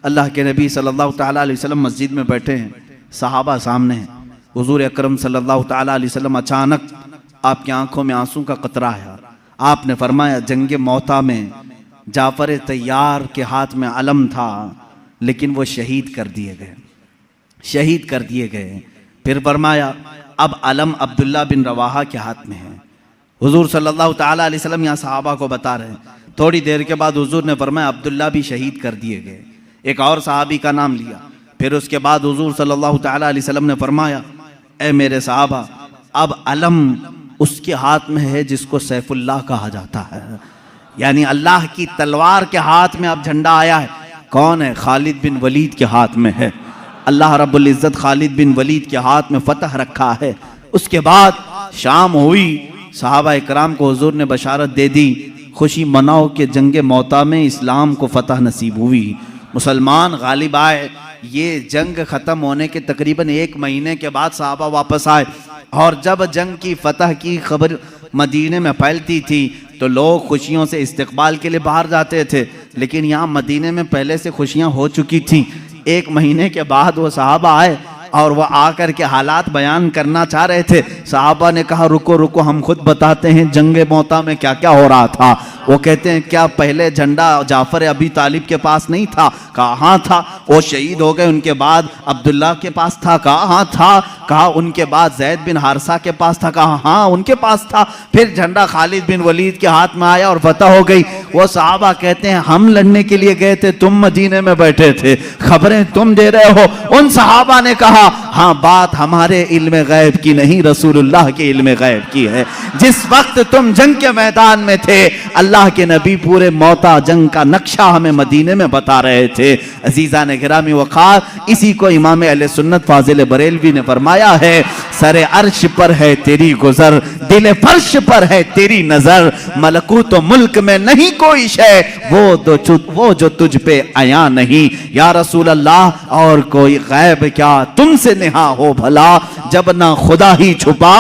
अल्लाह के नबी सल्लल्लाहु ताला अलैहि वसल्लम मस्जिद में बैठे हैं, सहाबा सामने हैं। हुजूर अकरम सल्लल्लाहु ताला अलैहि वसल्लम अचानक आपकी आंखों में आंसू का कतरा है। आपने फरमाया, जंगे मौता में जाफर तैयार के हाथ में अलम था, लेकिन वो शहीद कर दिए गए, शहीद कर दिए गए। फिर फरमाया, अब अलम अब्दुल्ला बिन रवाहा के हाथ में है। हुजूर सल्लल्लाहु ताला अलैहि वसल्लम यहाँ सहाबा को बता रहे हैं। थोड़ी देर के बाद हुजूर ने फरमाया, अब्दुल्ला भी शहीद कर दिए गए। एक और सहाबी का नाम लिया। फिर उसके बाद हुजूर सल्लल्लाहु ताला अलैहि वसल्लम ने फरमाया, ए मेरे सहाबा, अब अलम उसके हाथ में है जिसको सैफुल्लाह कहा जाता है, यानी अल्लाह की तलवार के हाथ में अब झंडा आया है। कौन है? खालिद बिन वलीद के हाथ में है। अल्लाह रब्बुल इज़्ज़त खालिद बिन वलीद के हाथ में फतह रखा है। उसके बाद शाम हुई, सहाबा इकराम को हुजूर ने बशारत दे दी, खुशी मनाओ कि जंगे मौता में इस्लाम को फतह नसीब हुई, मुसलमान गालिब आए। ये जंग ख़त्म होने के तकरीबन 1 महीने के बाद सहाबा वापस आए, और जब जंग की फतह की खबर मदीने में फैलती थी तो लोग खुशियों से इस्तकबाल के लिए बाहर जाते थे, लेकिन यहाँ मदीने में पहले से खुशियाँ हो चुकी थी। 1 महीने के बाद वो सहाबा आए और वह आकर के हालात बयान करना चाह रहे थे। सहाबा ने कहा, रुको रुको, हम खुद बताते हैं जंगे मौता में क्या क्या हो रहा था। वो कहते हैं, क्या पहले झंडा जाफर अबी तालिब के पास नहीं था? कहा हाँ था। वो शहीद हो गए, उनके बाद अब्दुल्ला के पास था? कहा हाँ था। कहा उनके बाद जैद बिन हारसा के पास था? कहा हाँ उनके पास था। फिर झंडा खालिद बिन वलीद के हाथ में आया और फतह हो गई। वो सहाबा कहते हैं, हम लड़ने के लिए गए थे, तुम मदीने में बैठे थे, खबरें तुम दे रहे हो। उन सहाबा ने कहा, हाँ बात हमारे इल्म गैब की नहीं, रसूलुल्लाह के इल्म गैब की है। जिस वक्त तुम जंग के मैदान में थे, अल्लाह के नबी पूरे मौता जंग का नक्शा हमें मदीने में बता रहे थे। अजीजा ने गिरामी वक़ार, इसी को इमाम अहले सुन्नत फाजिल बरेलवी ने फरमाया है, सरे अर्श पर है तेरी गुजर, दिल फर्श पर है तेरी नजर, मलकूत मुल्क में नहीं कोई शय, वो जो तुझ पे आया नहीं। या रसूल अल्लाह, और कोई गैब क्या तुमसे नेहा हो भला, जब ना खुदा ही छुपा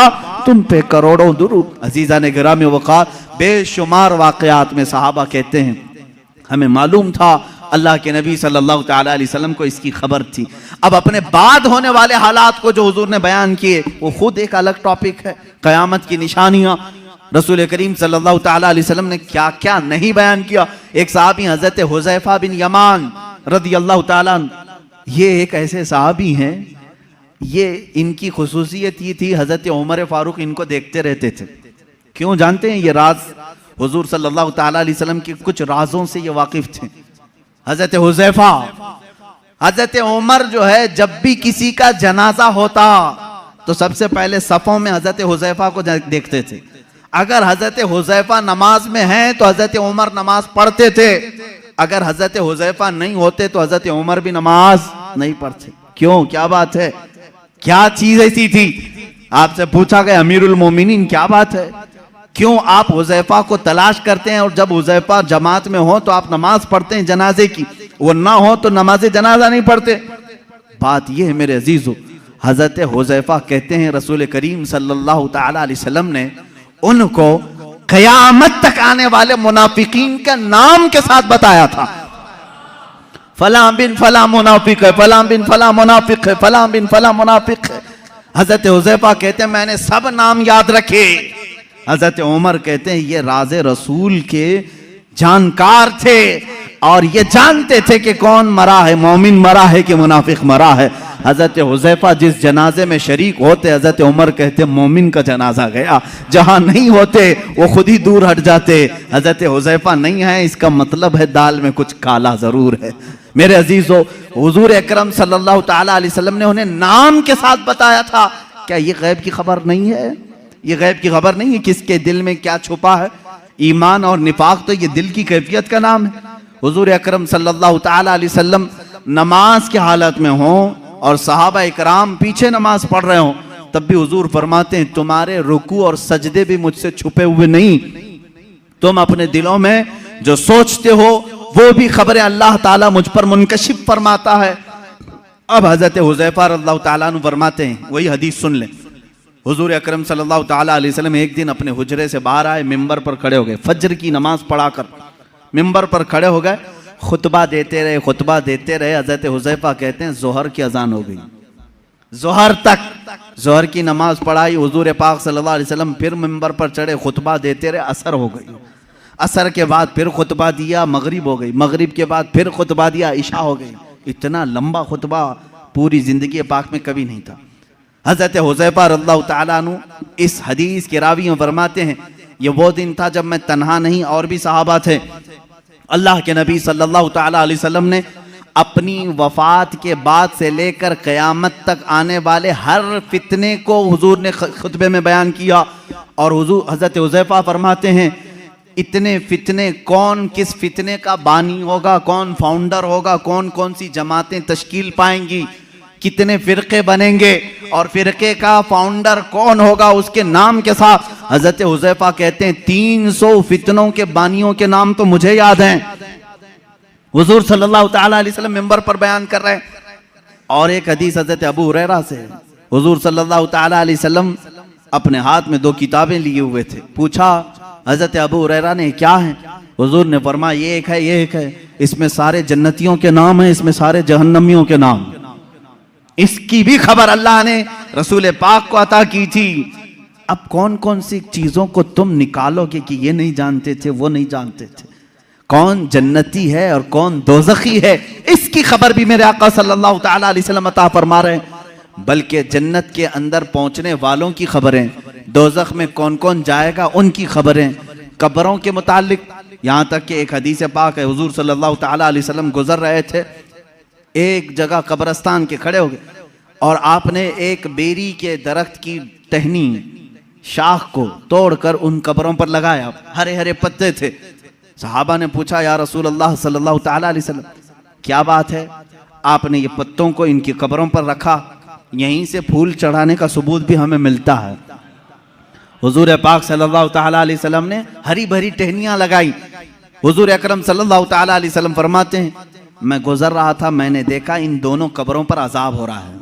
तुम पे करोड़ों दुरूद। अजीजा ने गिरामी वक़ार, बेशुमार वाक़यात में सहाबा कहते हैं, हमें मालूम था अल्लाह के नबी सल्लल्लाहु ताला अलैहि वसल्लम को इसकी खबर थी। अब अपने बाद होने वाले हालात को जो हुजूर ने बयान किए, वो खुद एक अलग टॉपिक है। क़यामत की निशानियाँ, रसूल करीम सल्लल्लाहु ताला अलैहि वसल्लम ने क्या क्या नहीं बयान किया। एक सहाबी हज़रत हुज़ैफ़ा बिन यमान रदियल्लाहु ताला, ये एक ऐसे सहाबी हैं, ये इनकी खुसूसियत ये थी, हज़रत उमर फारूक इनको देखते रहते थे। क्यों जानते हैं? ये राज हुजूर सल्लल्लाहु ताला अलैहि वसल्लम के कुछ राजों से ये वाकिफ थे। हज़रत हुज़ैफ़ा, हज़रत उमर जो है, जब भी किसी का जनाजा होता तो सबसे पहले सफ़ों में हज़रत हुज़ैफ़ा को देखते थे। अगर हज़रत हुज़ैफ़ा नमाज में हैं तो हज़रत उमर नमाज पढ़ते थे, अगर हज़रत हुज़ैफ़ा नहीं होते तो हज़रत उमर भी नमाज नहीं पढ़ते। क्यों, क्या बात है, क्या चीज़ ऐसी थी? आपसे पूछा गया अमीरुल मोमिनीन क्या बात है, क्यों आप हुज़ैफ़ा को तलाश करते हैं और जब हुज़ैफ़ा जमात में हो तो आप नमाज पढ़ते हैं जनाजे की, वो ना हो तो नमाज जनाजा नहीं पढ़ते। बात ये है मेरे अजीज़ों, हज़रत हुज़ैफ़ा कहते हैं रसूल करीम सल्लल्लाहु तआला अलैहि वसल्लम ने उनको क़यामत तक आने वाले मुनाफिकीन का नाम के साथ बताया था। फलां बिन फलां मुनाफिक है, फलां बिन फलां मुनाफिक है, फलां बिन फलां मुनाफिक है। हज़रत हुज़ैफ़ा कहते हैं मैंने सब नाम याद रखे। हज़रत उमर कहते हैं ये राज़े रसूल के जानकार थे और ये जानते थे कि कौन मरा है, मोमिन मरा है कि मुनाफिक मरा है। हज़रत हुज़ैफ़ा जिस जनाजे में शरीक होते हज़रत उमर कहते मोमिन का जनाजा गया, जहाँ नहीं होते वो खुद ही दूर हट जाते। हज़रत हुज़ैफ़ा नहीं है इसका मतलब है दाल में कुछ काला ज़रूर है। मेरे अजीज़ों, हुज़ूर अकरम सल्लल्लाहु तआला अलैहि वसल्लम ने उन्हें नाम के साथ बताया था। क्या ये गैब की खबर नहीं है? ये गैब की खबर नहीं है किसके दिल में क्या छुपा है? ईमान और निफाक तो ये दिल की कैफियत का नाम है। हुज़ूर अकरम सल्लल्लाहु तआला अलैहि वसल्लम नमाज की हालत में हों और सहाबा इकराम पीछे नमाज पढ़ रहे हों, तब भी हुजूर फरमाते हैं तुम्हारे रुकू और सजदे भी मुझसे छुपे हुए नहीं, तुम अपने दिलों में जो सोचते हो वो भी खबरें अल्लाह ताला मुझ पर मुनकशिफ फरमाता है। अब हज़रत हुज़ैफ़ा रज़ियल्लाहु ताला अन्हु फरमाते हैं, वही हदीस सुन लें। हुजूर अकरम सल्लल्लाहु ताला अलैहि वसल्लम एक दिन अपने हुजरे से बाहर आए, मिंबर पर खड़े हो गए, फज्र की नमाज पढ़ाकर मिंबर पर खड़े हो गए, खुतबा देते रहे, खुतबा देते रहे। हज़रत हुज़ैफ़ा कहते हैं ज़ोहर की अजान हो गई, ज़ोहर तक ज़ोहर की नमाज पढ़ाई। हुजूर पाक सल्लल्लाहु अलैहि वसल्लम फिर मिंबर पर चढ़े, खुतबा देते रहे, असर हो गई। असर के बाद फिर खुतबा दिया, मगरिब हो गई। मगरिब के बाद फिर खुतबा दिया, इशा हो गई। इतना लंबा खुतबा पूरी ज़िंदगी पाक में कभी नहीं था। हज़रत हुज़ैफ़ा रज़ियल्लाहु ताला अन्हु इस हदीस के रावी फरमाते हैं ये वो दिन था जब मैं तन्हा नहीं और भी सहाबा थे। अल्लाह के नबी सल्लल्लाहु ताला अलैहि वसल्लम ने अपनी वफ़ात के बाद से लेकर क़यामत तक आने वाले हर फितने को हुजूर ने खुतबे में बयान किया। और हुजूर हज़रत हुज़ैफ़ा फरमाते हैं इतने फितने, कौन किस फितने का बानी होगा, कौन फाउंडर होगा, कौन कौन सी जमातें तश्कील पाएंगी, कितने फ़िरक़े बनेंगे और फ़िरक़े का फाउंडर कौन होगा, उसके नाम के साथ हज़रत हुज़ैफ़ा कहते हैं 300 फितनों के बानियों के नाम तो मुझे याद हैं। हुजूर सल्लल्लाहु ताला अलैहि वसल्लम मिंबर पर बयान कर रहे हैं। और एक हदीस हज़रत अबू हुरैरा से, हुजूर सल्लल्लाहु ताला अलैहि वसल्लम अपने हाथ में 2 किताबें लिए हुए थे। पूछा हज़रत अबू हुरैरा ने क्या है? हुजूर ने फरमाया ये एक है, ये एक है, इसमें सारे जन्नतियों के नाम हैं, इसमें सारे जहन्नमियों के नाम। इसकी भी खबर अल्लाह ने रसूल पाक को अता की थी। अब कौन कौन सी चीजों को तुम निकालोगे कि ये नहीं जानते थे, वो नहीं जानते थे, कौन जन्नती है और कौन दोज़खी है, इसकी खबर भी मेरे आका सल्लल्लाहु ताला अलैहि वसल्लम अता फरमा रहे हैं। बल्कि जन्नत के अंदर पहुंचने वालों की खबरें, दोज़ख में कौन कौन जाएगा उनकी खबरें, कब्रों के मुतालिक, यहाँ तक कि एक हदीस पाक है हुजूर सल्लल्लाहु ताला अलैहि वसल्लम गुजर रहे थे, एक जगह कब्रस्तान के खड़े हो गए और आपने एक बेरी के दरख्त की टहनी शाख को तोड़कर उन कब्रों पर लगाया। हरे हरे पत्ते थे। सहाबा ने पूछा या रसूल अल्लाह सल्लल्लाहु ताला अलैहि वसल्लम क्या बात है, आपने ये पत्तों को इनकी कब्रों पर रखा, यहीं से फूल चढ़ाने का सबूत भी हमें मिलता है। हुजूर पाक सल्लल्लाहु ताला अलैहि वसल्लम ने हरी भरी टहनियाँ लगाई। हुजूर अकरम सल्लल्लाहु ताला अलैहि वसल्लम फरमाते हैं मैं गुजर रहा था, मैंने देखा इन दोनों कब्रों पर अजाब हो रहा है,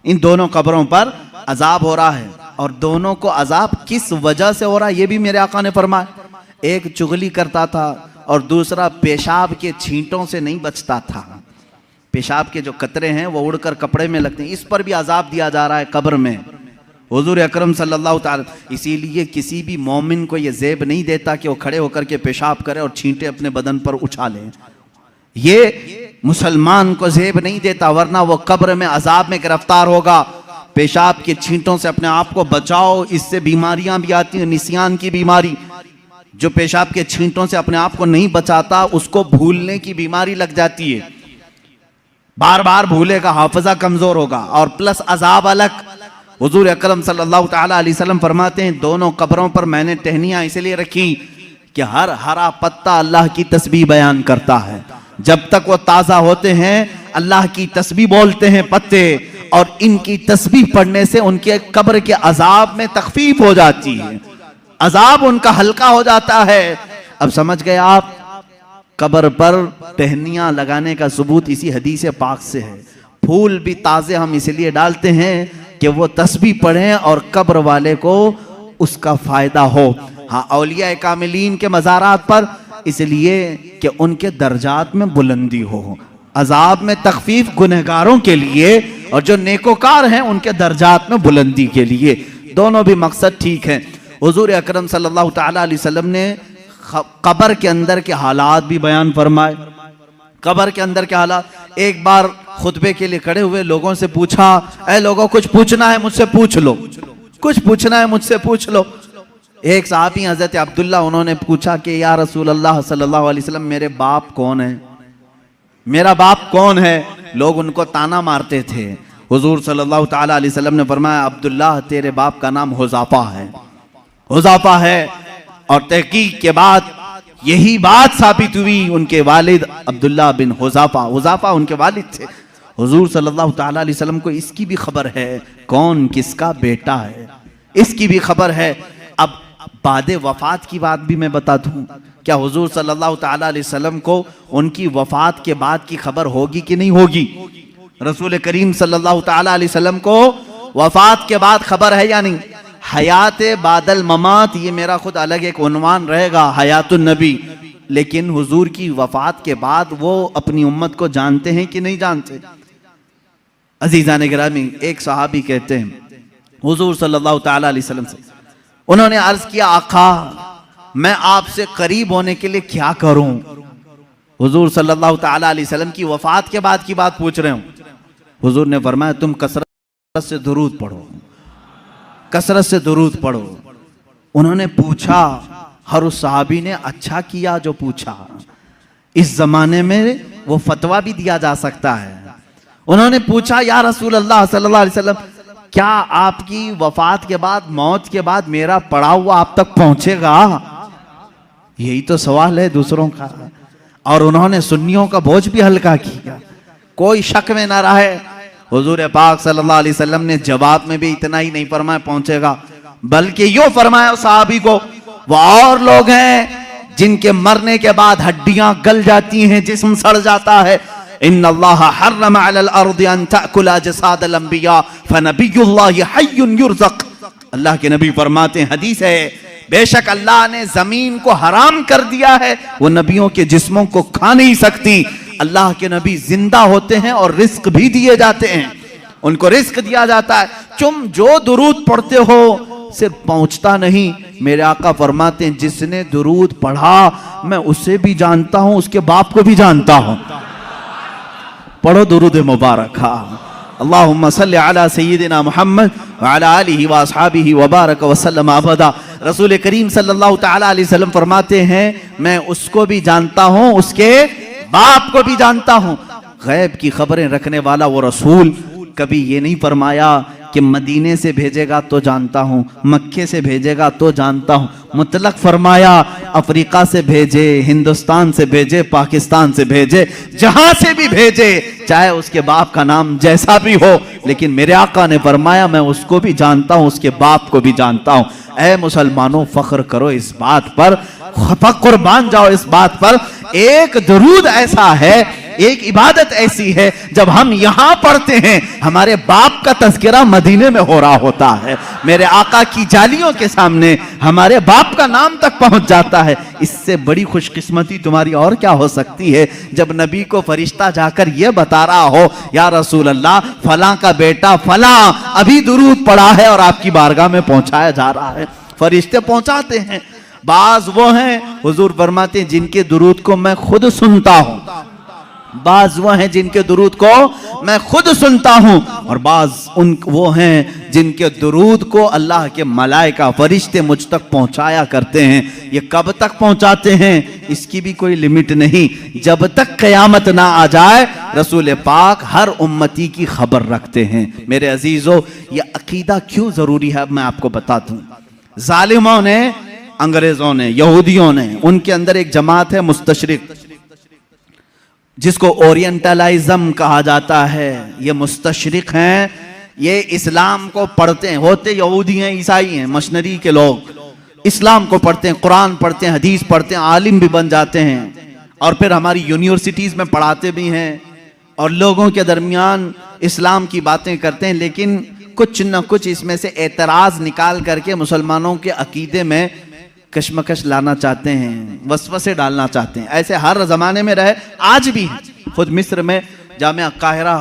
इन दोनों कब्रों पर अजाब हो रहा है। और दोनों को अजाब किस वजह से हो रहा है ये भी मेरे आका ने फरमाया। एक चुगली करता था और दूसरा पेशाब के छींटों से नहीं बचता था, पेशाब के जो कतरे हैं वो उड़कर कपड़े में लगते हैं, इस पर भी अजाब दिया जा रहा है कब्र में। हुजूर अकरम सल्लल्लाहु ताला, इसीलिए किसी भी मोमिन को ये ज़ेब नहीं देता कि वो खड़े होकर के पेशाब करे और छींटे अपने बदन पर उछाले, ये मुसलमान को ज़ेब नहीं देता, वरना वो कब्र में अजाब में गिरफ्तार होगा। पेशाब के छींटों से अपने आप को बचाओ, इससे बीमारियां भी आती हैं, निसियान की बीमारी। जो पेशाब के छींटों से अपने आप को नहीं बचाता उसको भूलने की बीमारी लग जाती है, बार बार भूलेगा, हाफिजा कमजोर होगा और प्लस अजाब अलग। हुजूर अकरम सल्लल्लाहु ताला अलैहि वसल्लम फरमाते हैं, दोनों कब्रों पर मैंने टहनियां इसलिए रखी कि हर हरा पत्ता अल्लाह की तस्बीह बयान करता है। जब तक वो ताज़ा होते हैं अल्लाह की तस्बीह बोलते हैं पत्ते, और इनकी तस्बीह पढ़ने से उनके कब्र के अजाब में तखफीफ हो जाती है, अजाब उनका हल्का हो जाता है। अब समझ गए आप, कब्र पर टहनियां लगाने का सबूत इसी हदीस पाक से है। फूल भी ताज़े हम इसलिए डालते हैं कि वो तस्बीह पढ़ें और कब्र वाले को उसका फायदा हो। हाँ, औलिया कामिलीन के मज़ारात पर इसलिए कि उनके दर्जात में बुलंदी हो, अजाब में तखफीफ गुनहगारों के लिए, और जो नेकोकार हैं उनके दर्जात में बुलंदी के लिए। दोनों भी मकसद ठीक है। हुजूर अकरम सल्लल्लाहु ताला अलैहि वसल्लम ने कब्र के अंदर के हालात भी बयान फरमाए। कब्र के अंदर के हालात, एक बार खुतबे के लिए खड़े हुए लोगों से पूछा, ऐ लोगों कुछ पूछना है मुझसे पूछ लो, कुछ पूछना है मुझसे पूछ लो। एक साहबी हजरत अब्दुल्ला, उन्होंने पूछा कि या रसूल अल्लाह सल्लल्लाहु अलैहि वसल्लम मेरे बाप कौन है, मेरा बाप कौन है। लोग उनको ताना मारते थे। हुजूर सल्लल्लाहु ताला अलैहि वसल्लम ने फरमाया, अब्दुल्ला तेरे बाप का नाम हुज़ाफा है, हुज़ाफा है। और तहकीक के बाद यही बात साबित हुई, उनके वालिद अब्दुल्ला बिन हुज़ाफा, हुज़ाफा उनके वालिद थे। हुजूर सल्लल्लाहु ताला अलैहि वसल्लम को इसकी भी खबर है कौन किसका बेटा है, इसकी भी खबर है। अब बाद वफात की बात भी मैं बता दूं, क्या हुजूर सल्लल्लाहु ताला अलैहि वसल्लम को उनकी वफात के बाद की खबर होगी कि नहीं होगी? रसूल करीम सल्लल्लाहु ताला अलैहि वसल्लम को वफात के बाद खबर है या नहीं? हयात बादल ममात, ये मेरा खुद अलग एक उन्वान रहेगा, हयातुन नबी। लेकिन हुजूर की वफात के बाद वो अपनी उम्मत को जानते हैं कि नहीं जानते? अजीज़ान गिरामी, एक सहाबी कहते हैं हुजूर सल्लल्लाहु ताला अलैहि वसल्लम से, उन्होंने अर्ज किया, आका मैं आपसे करीब होने के लिए क्या करूं? हुजूर सल्लल्लाहु ताला अलैहि वसल्लम की वफात के बाद की बात पूछ रहे हूं। हुजूर ने फरमाया, तुम कसरत से दुरूद पढ़ो, कसरत से दुरूद पढ़ो। उन्होंने पूछा, हर उस सहाबी ने अच्छा किया जो पूछा। इस जमाने में वो फतवा भी दिया जा सकता है। उन्होंने पूछा, या रसूल अल्लाह सल्लल्लाहु अलैहि वसल्लम, क्या आपकी वफात के बाद, मौत के बाद मेरा पड़ा हुआ आप तक पहुंचेगा? यही तो सवाल है दूसरों का। और उन्होंने सुन्नियों का बोझ भी हल्का किया, कोई शक में ना रहे। हुजूर पाक सल्लल्लाहु अलैहि वसल्लम ने जवाब में भी इतना ही नहीं फरमाया पहुंचेगा, बल्कि यूं फरमाया सहाबी को, वो और लोग हैं जिनके मरने के बाद हड्डियां गल जाती हैं, जिस्म सड़ जाता है। इन्नल्लाह हर्रम अलल अर्दि अन तअकुला जसादल अंबिया फनबियुल्लाहि हय्युन युरज़क़। अल्लाह के नबी फरमाते हैं, हदीस है, बेशक अल्लाह ने जमीन को हराम कर दिया है, वो नबियों के जिस्मों को खा नहीं सकती। अल्लाह के नबी जिंदा होते हैं और रिस्क भी दिए जाते हैं, उनको रिस्क दिया जाता है। तुम जो दुरूद पढ़ते हो सिर्फ पहुंचता नहीं, मेरे आका फरमाते हैं, जिसने दुरूद पढ़ा मैं उसे भी जानता हूं, उसके बाप को भी जानता हूं। पढ़ो दुरूद मुबारक। अल्लाहुम्मा सल्लि अला सय्यिदिना मुहम्मद व अला आलिहि व अस्हाबिहि व बारक व सल्लम अबदा। रसूल करीम सल्लल्लाहु ताला अलैहि वसल्लम फरमाते हैं, मैं उसको भी जानता हूं, उसके बाप को भी जानता हूं। गैब की खबरें रखने वाला वो रसूल कभी ये नहीं फरमाया कि मदीने से भेजेगा तो जानता हूं, मक्के से भेजेगा तो जानता हूं। मुतलक फरमाया, अफ्रीका से भेजे, हिंदुस्तान से भेजे, पाकिस्तान से भेजे, जहां से भी भेजे, चाहे उसके बाप का नाम जैसा भी हो, लेकिन मेरे आका ने फरमाया मैं उसको भी जानता हूं, उसके बाप को भी जानता हूं। ऐ मुसलमानों, फख्र करो इस बात पर, कुर्बान जाओ इस बात पर। एक दुरूद ऐसा है, एक इबादत ऐसी है, जब हम यहां पढ़ते हैं हमारे बाप का तज़किरा मदीने में हो रहा होता है, मेरे आका की जालियों के सामने हमारे बाप का नाम तक पहुंच जाता है। इससे बड़ी खुशकिस्मती तुम्हारी और क्या हो सकती है, जब नबी को फरिश्ता जाकर यह बता रहा हो, या रसूल अल्लाह फलां का बेटा फलां अभी दुरूद पढ़ा है और आपकी बारगाह में पहुंचाया जा रहा है। फरिश्ते पहुंचाते हैं। बाज वो हैं, हुजूर फरमाते हैं, जिनके दुरूद को मैं खुद सुनता हूं, बाज वो हैं जिनके दुरूद को मैं खुद सुनता हूं और बाज वो हैं जिनके दुरूद को अल्लाह के मलाइका फरिश्ते मुझ तक पहुंचाया करते हैं। ये कब तक पहुंचाते हैं इसकी भी कोई लिमिट नहीं, जब तक क़यामत ना आ जाए रसूल पाक हर उम्मती की खबर रखते हैं। मेरे अजीजों, ये अकीदा क्यों जरूरी है मैं आपको बता दूं। जालिमों ने, अंग्रेजों ने, यहूदियों ने, उनके अंदर एक जमात है मुस्तशरिक, जिसको ओरिएंटलाइज्म कहा जाता है। ये मुस्तशरिक हैं, ये इस्लाम को पढ़ते हैं, होते यहूदी हैं, ईसाई हैं, मशनरी के लोग इस्लाम को पढ़ते हैं, कुरान पढ़ते हैं, हदीस पढ़ते हैं, आलिम भी बन जाते हैं और फिर हमारी यूनिवर्सिटीज में पढ़ाते भी हैं और लोगों के दरमियान इस्लाम की बातें करते हैं, लेकिन कुछ न कुछ इसमें से एतराज निकाल करके मुसलमानों के अकीदे में कशमकश लाना चाहते हैं, वसवसे डालना चाहते हैं। ऐसे हर जमाने में रहे, आज भी है। खुद मिस्र में जामिया काहिरा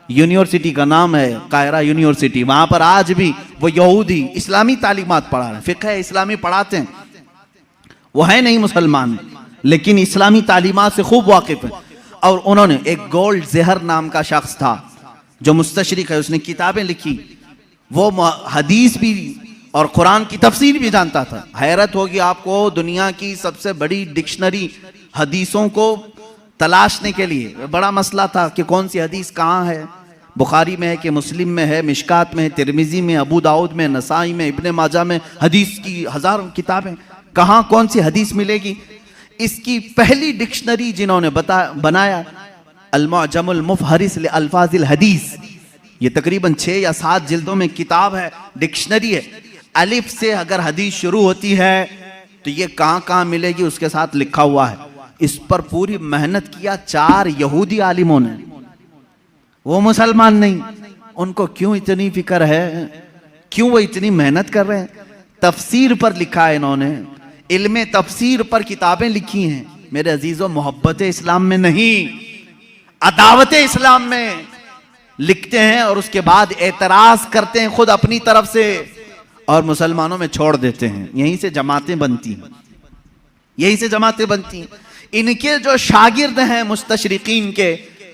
यूनिवर्सिटी का नाम है, काहिरा यूनिवर्सिटी, वहां पर आज भी वो यहूदी इस्लामी तालीमात पढ़ा रहे हैं, फिक़ह इस्लामी पढ़ाते हैं। वो है नहीं मुसलमान, लेकिन इस्लामी तालीमात से खूब वाकिफ है। और उन्होंने, एक गोल्ड ज़हर नाम का शख्स था जो मुस्तशरिक है, उसने किताबें लिखी, वो हदीस भी और कुरान की तफसीर भी जानता था। हैरत होगी आपको, दुनिया की सबसे बड़ी डिक्शनरी हदीसों को तलाशने के लिए बड़ा मसला था कि कौन सी हदीस कहाँ है, बुखारी में है कि मुस्लिम में है, मिशकात में है, तिरमिजी में, अबू दाऊद में, नसाई में, इब्ने माजा में, हदीस की हजारों किताबें, कहाँ कौन सी हदीस मिलेगी। इसकी पहली डिक्शनरी जिन्होंने बनाया, अल-मुअजमुल मुफहरिस li अल्फाजिल हदीस, ये तकरीबन 6 या 7 जिल्दों में किताब है, डिक्शनरी है। अलिफ से अगर हदीस शुरू होती है तो ये कहाँ कहाँ मिलेगी उसके साथ लिखा हुआ है। इस पर पूरी मेहनत किया 4 यहूदी आलिमों ने, वो मुसलमान नहीं। उनको क्यों इतनी फिक्र है, क्यों वो इतनी मेहनत कर रहे हैं? तफसीर पर लिखा है इन्होंने, इल्मे तफसीर पर किताबें लिखी हैं। मेरे अजीजों, मोहब्बत इस्लाम में नहीं, अदावत इस्लाम में लिखते हैं और उसके बाद एतराज करते हैं खुद अपनी तरफ से और मुसलमानों में छोड़ देते हैं। यहीं से जमातें बनती हैं, यहीं से जमातें बनती हैं। इनके जो शागिर्द हैं मुस्तशरिकीन के,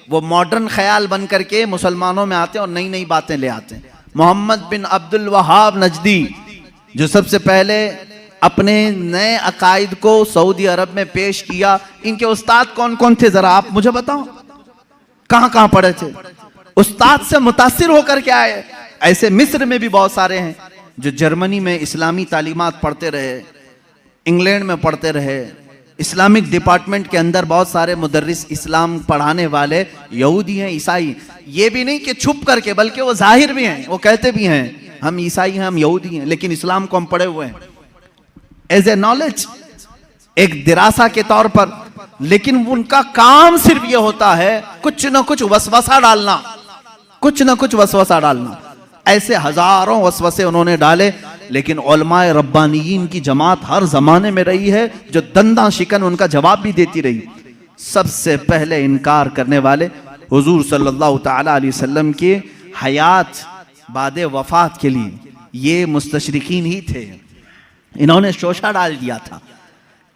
वो मॉडर्न ख्याल बन करके मुसलमानों में आते हैं और नई नई बातें ले आते हैं। मोहम्मद बिन अब्दुल वहाब नजदी, जो सबसे पहले अपने नए अकायद को सऊदी अरब में पेश किया, इनके उस्ताद कौन कौन थे जरा आप मुझे बताओ, कहां कहां पढ़े थे? उस्ताद से मुतासिर होकर के आए। ऐसे मिस्र में भी बहुत सारे हैं जो जर्मनी में इस्लामी तालीमात पढ़ते रहे, इंग्लैंड में पढ़ते रहे, इस्लामिक डिपार्टमेंट के अंदर बहुत सारे मुदर्रिस इस्लाम पढ़ाने वाले यहूदी हैं, ईसाई। ये भी नहीं कि छुप करके, बल्कि वो जाहिर भी हैं, वो कहते भी हैं हम ईसाई हैं, हम यहूदी हैं, लेकिन इस्लाम को हम पढ़े हुए हैं एज ए नॉलेज, एक दिरासा के तौर पर। लेकिन उनका काम सिर्फ ये होता है कुछ न कुछ वसवसा डालना, कुछ न कुछ वसवसा डालना। ऐसे हजारों वसवसे उन्होंने डाले, लेकिन उलमाए रब्बानियीन की जमात हर जमाने में रही है जो दंदा शिकन उनका जवाब भी देती रही। सबसे पहले इनकार करने वाले हुजूर सल्लल्लाहु ताला अलैहि वसल्लम के हयात बाद वफात के लिए ये मुस्तशरिकीन ही थे। इन्होंने शोशा डाल दिया था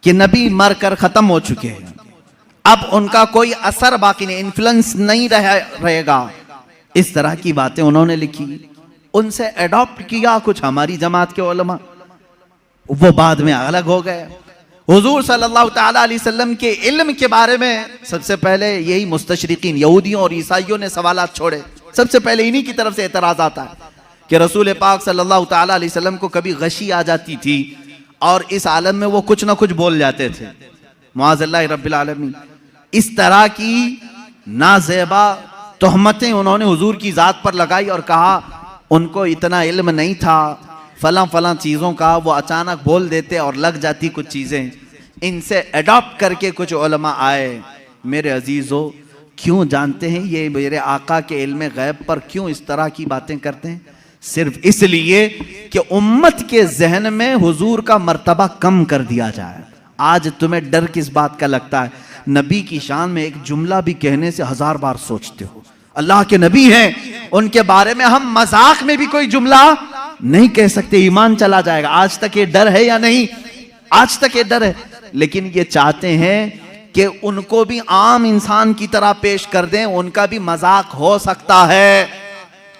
कि नबी मर कर खत्म हो चुके हैं, अब उनका कोई असर बाकी नहीं, इन्फ्लुएंस नहीं रहेगा। इस तरह की बातें उन्होंने लिखी, उनसे एडॉप्ट किया कुछ हमारी जमात के उलमा, वो बाद में अलग हो गए। हुजूर सल्लल्लाहु ताला अलैहि वसल्लम के इल्म के बारे में सबसे पहले यही मुस्तशरिकीन यहूदियों और ईसाइयों ने सवालात छोड़े। सबसे पहले इन्हीं की तरफ से एतराज आता है कि रसूल पाक सल्लल्लाहु ताला अलैहि वसल्लम को कभी गशी आ जाती थी और इस आलम में वो कुछ ना कुछ बोल जाते थे, मुआज़ल्लाह रब्बिल आलमीन। इस तरह की नाज़ेबा तोहमतें उन्होंने हुजूर की जात पर लगाई और कहा उनको इतना इल्म नहीं था फलां फलां चीज़ों का, वो अचानक बोल देते और लग जाती कुछ चीज़ें। इनसे अडॉप्ट करके कुछ उलमा आए। मेरे अजीज़ों, क्यों जानते हैं ये मेरे आका के इल्म गैब पर क्यों इस तरह की बातें करते हैं? सिर्फ इसलिए कि उम्मत के जहन में हुजूर का मर्तबा कम कर दिया जाए। आज तुम्हें डर किस बात का लगता है? नबी की शान में एक जुमला भी कहने से 1000 बार सोचते हो। अल्लाह के नबी हैं, उनके बारे में हम मजाक में भी कोई जुमला नहीं कह सकते, ईमान चला जाएगा। आज तक ये डर है या नहीं? आज तक ये डर है। लेकिन ये चाहते हैं कि उनको भी आम इंसान की तरह पेश कर दें, उनका भी मजाक हो सकता है।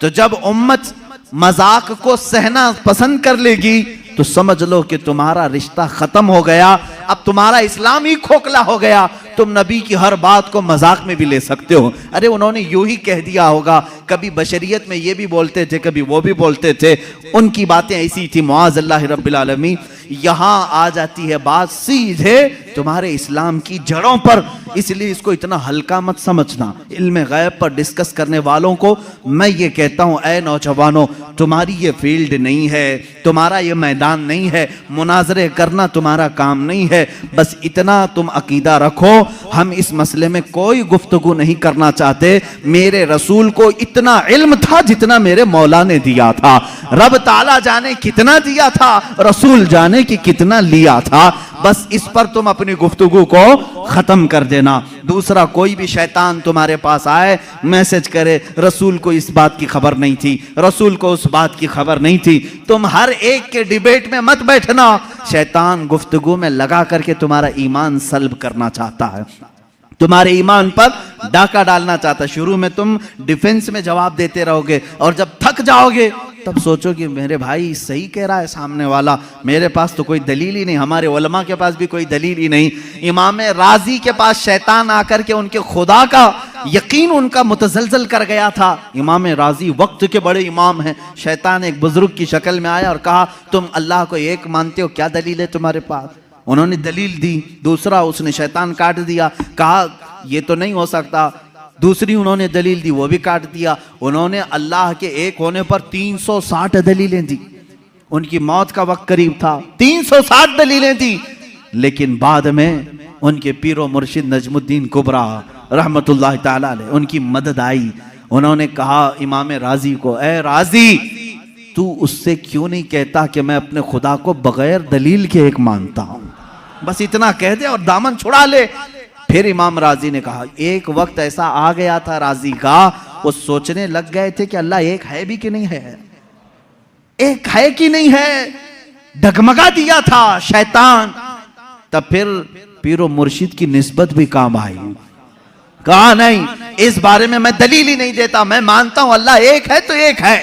तो जब उम्मत मजाक को सहना पसंद कर लेगी तो समझ लो कि तुम्हारा रिश्ता खत्म हो गया, अब तुम्हारा इस्लाम ही खोखला हो गया। तुम नबी की हर बात को मजाक में भी ले सकते हो, अरे उन्होंने यूं ही कह दिया होगा, कभी बशरियत में ये भी बोलते थे, कभी वो भी बोलते थे, उनकी बातें ऐसी थी, मुआज़ल्लाह रब्बिल आलमीन। यहां आ जाती है बात सीधे तुम्हारे इस्लाम की जड़ों पर, इसलिए इसको इतना हल्का मत समझना। इल्म गैब पर डिस्कस करने वालों को मैं ये कहता हूं, ऐ नौजवानों, तुम्हारी ये फील्ड नहीं है, तुम्हारा ये मैदान नहीं है, मुनाजरे करना तुम्हारा काम नहीं है। बस इतना तुम अकीदा रखो, हम इस मसले में कोई गुफ्तगू नहीं करना चाहते। मेरे रसूल को इतना इल्म था जितना मेरे मौला ने दिया था, रब ताला जाने कितना दिया था, रसूल जाने कि कितना लिया था। बस इस पर तुम अपनी गुफ्तगू को खत्म कर देना। दूसरा, कोई भी शैतान तुम्हारे पास आए, मैसेज करे, रसूल को इस बात की खबर नहीं थी, रसूल को उस बात की खबर नहीं थी, तुम हर एक के डिबेट में मत बैठना। शैतान गुफ्तगू में लगा करके तुम्हारा ईमान सल्ब करना चाहता है, तुम्हारे ईमान पर डाका डालना चाहता है। शुरू में तुम डिफेंस में जवाब देते रहोगे और जब थक जाओगे तब सोचो कि मेरे भाई सही कह रहा है सामने वाला, मेरे पास तो कोई दलील ही नहीं, हमारे उलमा के पास भी कोई दलील ही नहीं। इमाम राजी के पास शैतान आकर के उनके खुदा का यकीन उनका मुतजलजल कर गया था। इमाम राजी वक्त के बड़े इमाम हैं। शैतान एक बुजुर्ग की शक्ल में आया और कहा, तुम अल्लाह को एक मानते हो, क्या दलील है तुम्हारे पास? उन्होंने दलील दी। दूसरा, उसने शैतान काट दिया, कहा ये तो नहीं हो सकता। दूसरी उन्होंने दलील दी, वो भी काट दिया। उन्होंने अल्लाह के एक होने पर 360 दलीलें दी। उनकी मौत का वक्त करीब था, 360 दलीलें दी। लेकिन बाद में उनके पीरो मुर्शिद नजमुद्दीन कुबरा रहमतुल्लाह ताला अलैह, उनकी मदद आई। उन्होंने कहा इमाम राजी को, ए राजी, तू उससे क्यों नहीं कहता कि मैं अपने खुदा को बगैर दलील के एक मानता हूं, बस इतना कह दे और दामन छुड़ा ले। फिर इमाम राजी ने कहा, एक वक्त ऐसा आ गया था राजी का, वो सोचने लग गए थे कि अल्लाह एक है भी कि नहीं है, एक है कि नहीं है, डगमगा दिया था शैतान। तब फिर पीरो मुर्शिद की निस्बत भी काम आई, कहा नहीं, इस बारे में मैं दलील ही नहीं देता, मैं मानता हूं अल्लाह एक है तो एक है।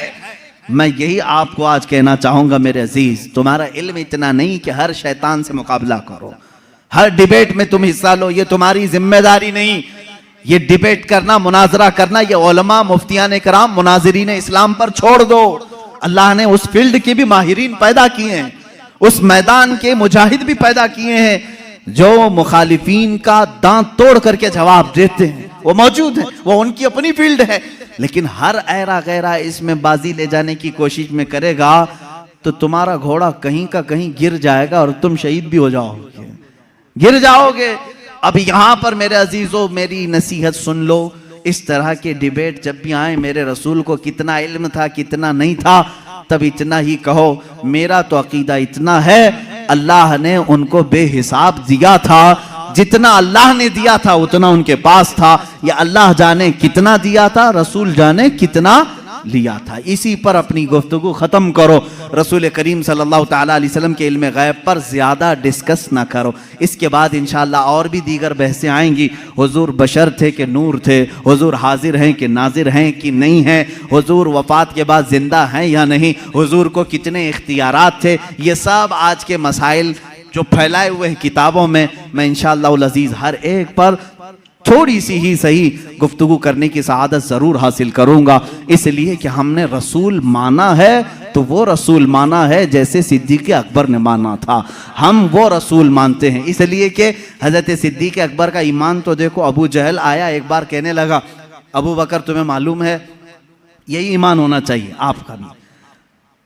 मैं यही आपको आज कहना चाहूंगा मेरे अजीज, तुम्हारा इल्म इतना नहीं कि हर शैतान से मुकाबला करो, हर डिबेट में तुम हिस्सा लो, ये तुम्हारी जिम्मेदारी नहीं। ये डिबेट करना, मुनाजरा करना, ये उलमा मुफ्तियान कराम मुनाजिरीन इस्लाम पर छोड़ दो। अल्लाह ने उस फील्ड के भी माहिरीन पैदा किए हैं, उस मैदान के मुजाहिद भी पैदा किए हैं जो मुखालिफीन का दांत तोड़ करके जवाब देते हैं, वो मौजूद हैं, वो उनकी अपनी फील्ड है। लेकिन हर ऐरा गैरा इसमें बाजी ले जाने की कोशिश में करेगा तो तुम्हारा घोड़ा कहीं का कहीं गिर जाएगा और तुम शहीद भी हो जाओगे, गिर जाओगे। अब यहां पर मेरे अजीजों, मेरी नसीहत सुन लो, इस तरह के डिबेट जब भी आए, मेरे रसूल को कितना इल्म था कितना नहीं था, तब इतना ही कहो, मेरा तो अकीदा इतना है, अल्लाह ने उनको बेहिसाब दिया था, जितना अल्लाह ने दिया था उतना उनके पास था, या अल्लाह जाने कितना दिया था, रसूल जाने कितना लिया था। इसी पर अपनी गुफ्तगू खत्म करो। रसूल करीम सल्लल्लाहु ताला अलैहि वसल्लम के इल्म गैब पर ज्यादा डिस्कस ना करो। इसके बाद इंशाअल्लाह और भी दीगर बहसें आएंगी। हुजूर बशर थे कि नूर थे, हुजूर हाजिर हैं कि नाजिर हैं कि नहीं हैं, हुजूर वफात के बाद जिंदा हैं या नहीं, हुजूर को कितने इख्तियारात थे, ये सब आज के मसाइल जो फैलाए हुए हैं किताबों में, मैं इंशाअल्लाह उल अजीज हर एक पर थोड़ी सी ही सही गुफ्तगू करने की सआदत जरूर हासिल करूंगा। इसलिए कि हमने रसूल माना है तो वो रसूल माना है जैसे सिद्दीक़ अकबर ने माना था, हम वो रसूल मानते हैं। इसलिए कि हजरत सिद्दीक़ अकबर का ईमान तो देखो, अबू जहल आया एक बार कहने लगा, अबू बकर तुम्हें मालूम है यही ईमान होना चाहिए आपका भी।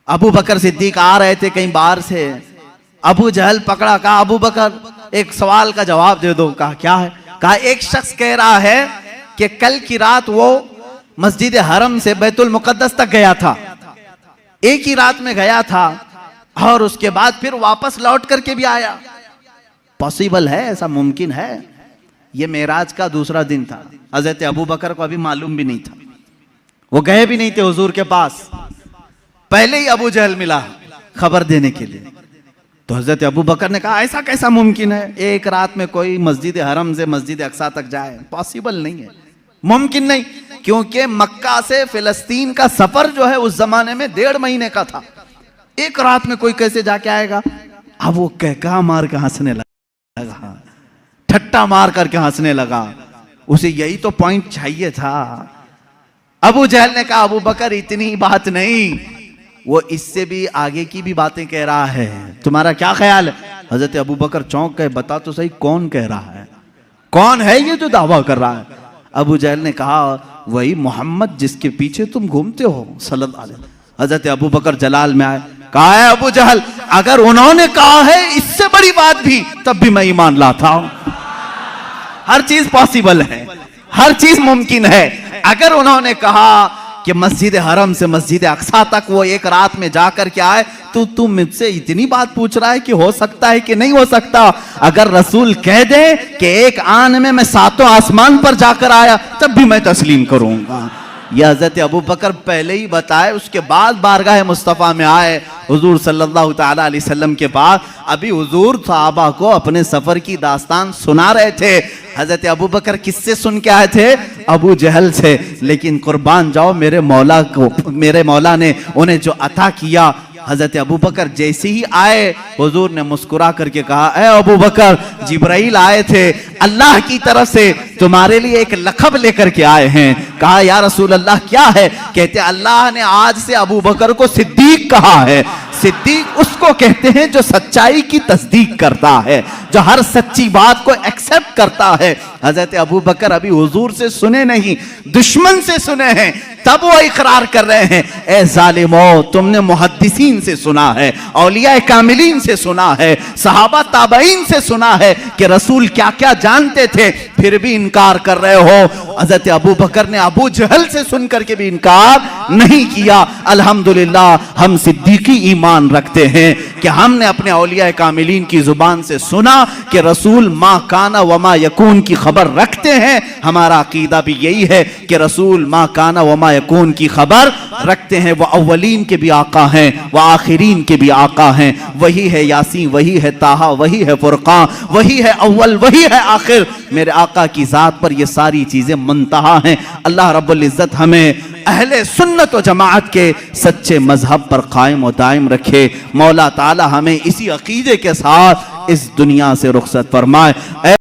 अबू बकर सिद्दीक आ रहे थे कहीं बाहर से, अबू जहल पकड़ा, कहा अबू बकर एक सवाल का जवाब दे दो। कहा क्या है? कहा एक शख्स कह रहा है कि कल की रात वो मस्जिद हरम से बैतुल मुकद्दस तक गया था, एक ही रात में गया था और उसके बाद फिर वापस लौट करके भी आया। पॉसिबल है? ऐसा मुमकिन है? ये मेराज का दूसरा दिन था, हजरत अबू बकर को अभी मालूम भी नहीं था, वो गए भी नहीं थे हुजूर के पास, पहले ही अबू जहल मिला खबर देने के लिए। तो हजरत अबू बकर ने कहा ऐसा कैसा मुमकिन है, एक रात में कोई मस्जिद हरम से मस्जिद अक्सा तक जाए, पॉसिबल नहीं है, मुमकिन नहीं। क्योंकि मक्का से फिलिस्तीन का सफर जो है उस जमाने में 1.5 महीने का था, एक रात में कोई कैसे जाके आएगा। अब वो कहका मार के हंसने लगा, ठट्टा मार करके हंसने लगा, उसे यही तो पॉइंट चाहिए था। अबू जहल ने कहा अबू बकर इतनी ही बात नहीं, वो इससे भी आगे की भी बातें कह रहा है, तुम्हारा क्या ख्याल है। हजरत अबू बकर चौंक गए, बता तो सही कौन कह रहा है, कौन है ये जो दावा कर रहा है। अबू जहल ने कहा वही मोहम्मद जिसके पीछे तुम घूमते हो सल्लल्लाहु अलैहि वसल्लम। हजरत अबू बकर जलाल में आए, कहा है अबू जहल अगर उन्होंने कहा है इससे बड़ी बात भी, तब भी मैं ईमान लाता हूं। हर चीज पॉसिबल है, हर चीज मुमकिन है। अगर उन्होंने कहा कि मस्जिद हरम से मस्जिद अक्सा तक वो एक रात में जाकर के आए, तो तुम मुझसे इतनी बात पूछ रहा है कि हो सकता है कि नहीं हो सकता। अगर रसूल कह दे कि एक आन में मैं 7 आसमान पर जाकर आया, तब भी मैं तस्लीम करूंगा। यह हजरत अबू बकर पहले ही बताए, उसके बाद बारगाह मुस्तफ़ा में आए हुजूर सल्लल्लाहु ताला अलैहि वसल्लम के पास। अभी हुजूर सहाबा को अपने सफर की दास्तान सुना रहे थे। हजरत अबू बकर किससे सुन के आए थे? अबू जहल से। लेकिन कुर्बान जाओ मेरे मौला को, मेरे मौला ने उन्हें जो अता किया। हजरत अबू बकर जैसे ही आए, हुजूर ने मुस्कुरा करके कहा, ए अबू बकर, जिब्राइल आए थे अल्लाह की तरफ से, तुम्हारे लिए एक लक़ब लेकर के आए हैं। कहा या रसूल अल्लाह क्या है? कहते अल्लाह ने आज से अबू बकर को सिद्दीक कहा है। सिद्दीक उसको कहते हैं जो सच्चाई की तस्दीक करता है, जो हर सच्ची बात को एक्सेप्ट करता है। हजरत अबू बकर अभी हुजूर से सुने नहीं, दुश्मन से सुने हैं, तब वो इकरार कर रहे हैं, ए जालिमो, तुमने मुहद्दिसीन से सुना है, औलिया कामिलीन से सुना है, सहाबा ताबईन से सुना है कि रसूल क्या क्या जानते थे, फिर भी इनकार कर रहे हो। हजरत अबू बकर ने अबू जहल से सुन करके भी इनकार नहीं किया। अल्हम्दुलिल्लाह हम सिद्दीकी ईमान रखते हैं कि हमने अपने औलिया कामिलीन की जुबान से सुना कि रसूल मा काना व मा यकून की खबर रखते हैं। हमारा अकीदा भी यही है कि रसूल मा काना व मा यकून की खबर रखते हैं। वह अव्वलीन के भी आका हैं, वह आखिरीन के भी आका हैं। वही है यासीन, वही है ताहा, वही है फुरकान, वही है अव्वल, वही है आखिर। मेरे आका की जात पर ये सारी चीजें मुंतहा हैं। अल्लाह रब्बुल इज्जत हमें अहले सुन्नत व जमाअत के सच्चे मजहब पर कायम व दायम रखे। मौला ताला हमें इसी अकीदे के साथ इस दुनिया से रुखसत फरमाए।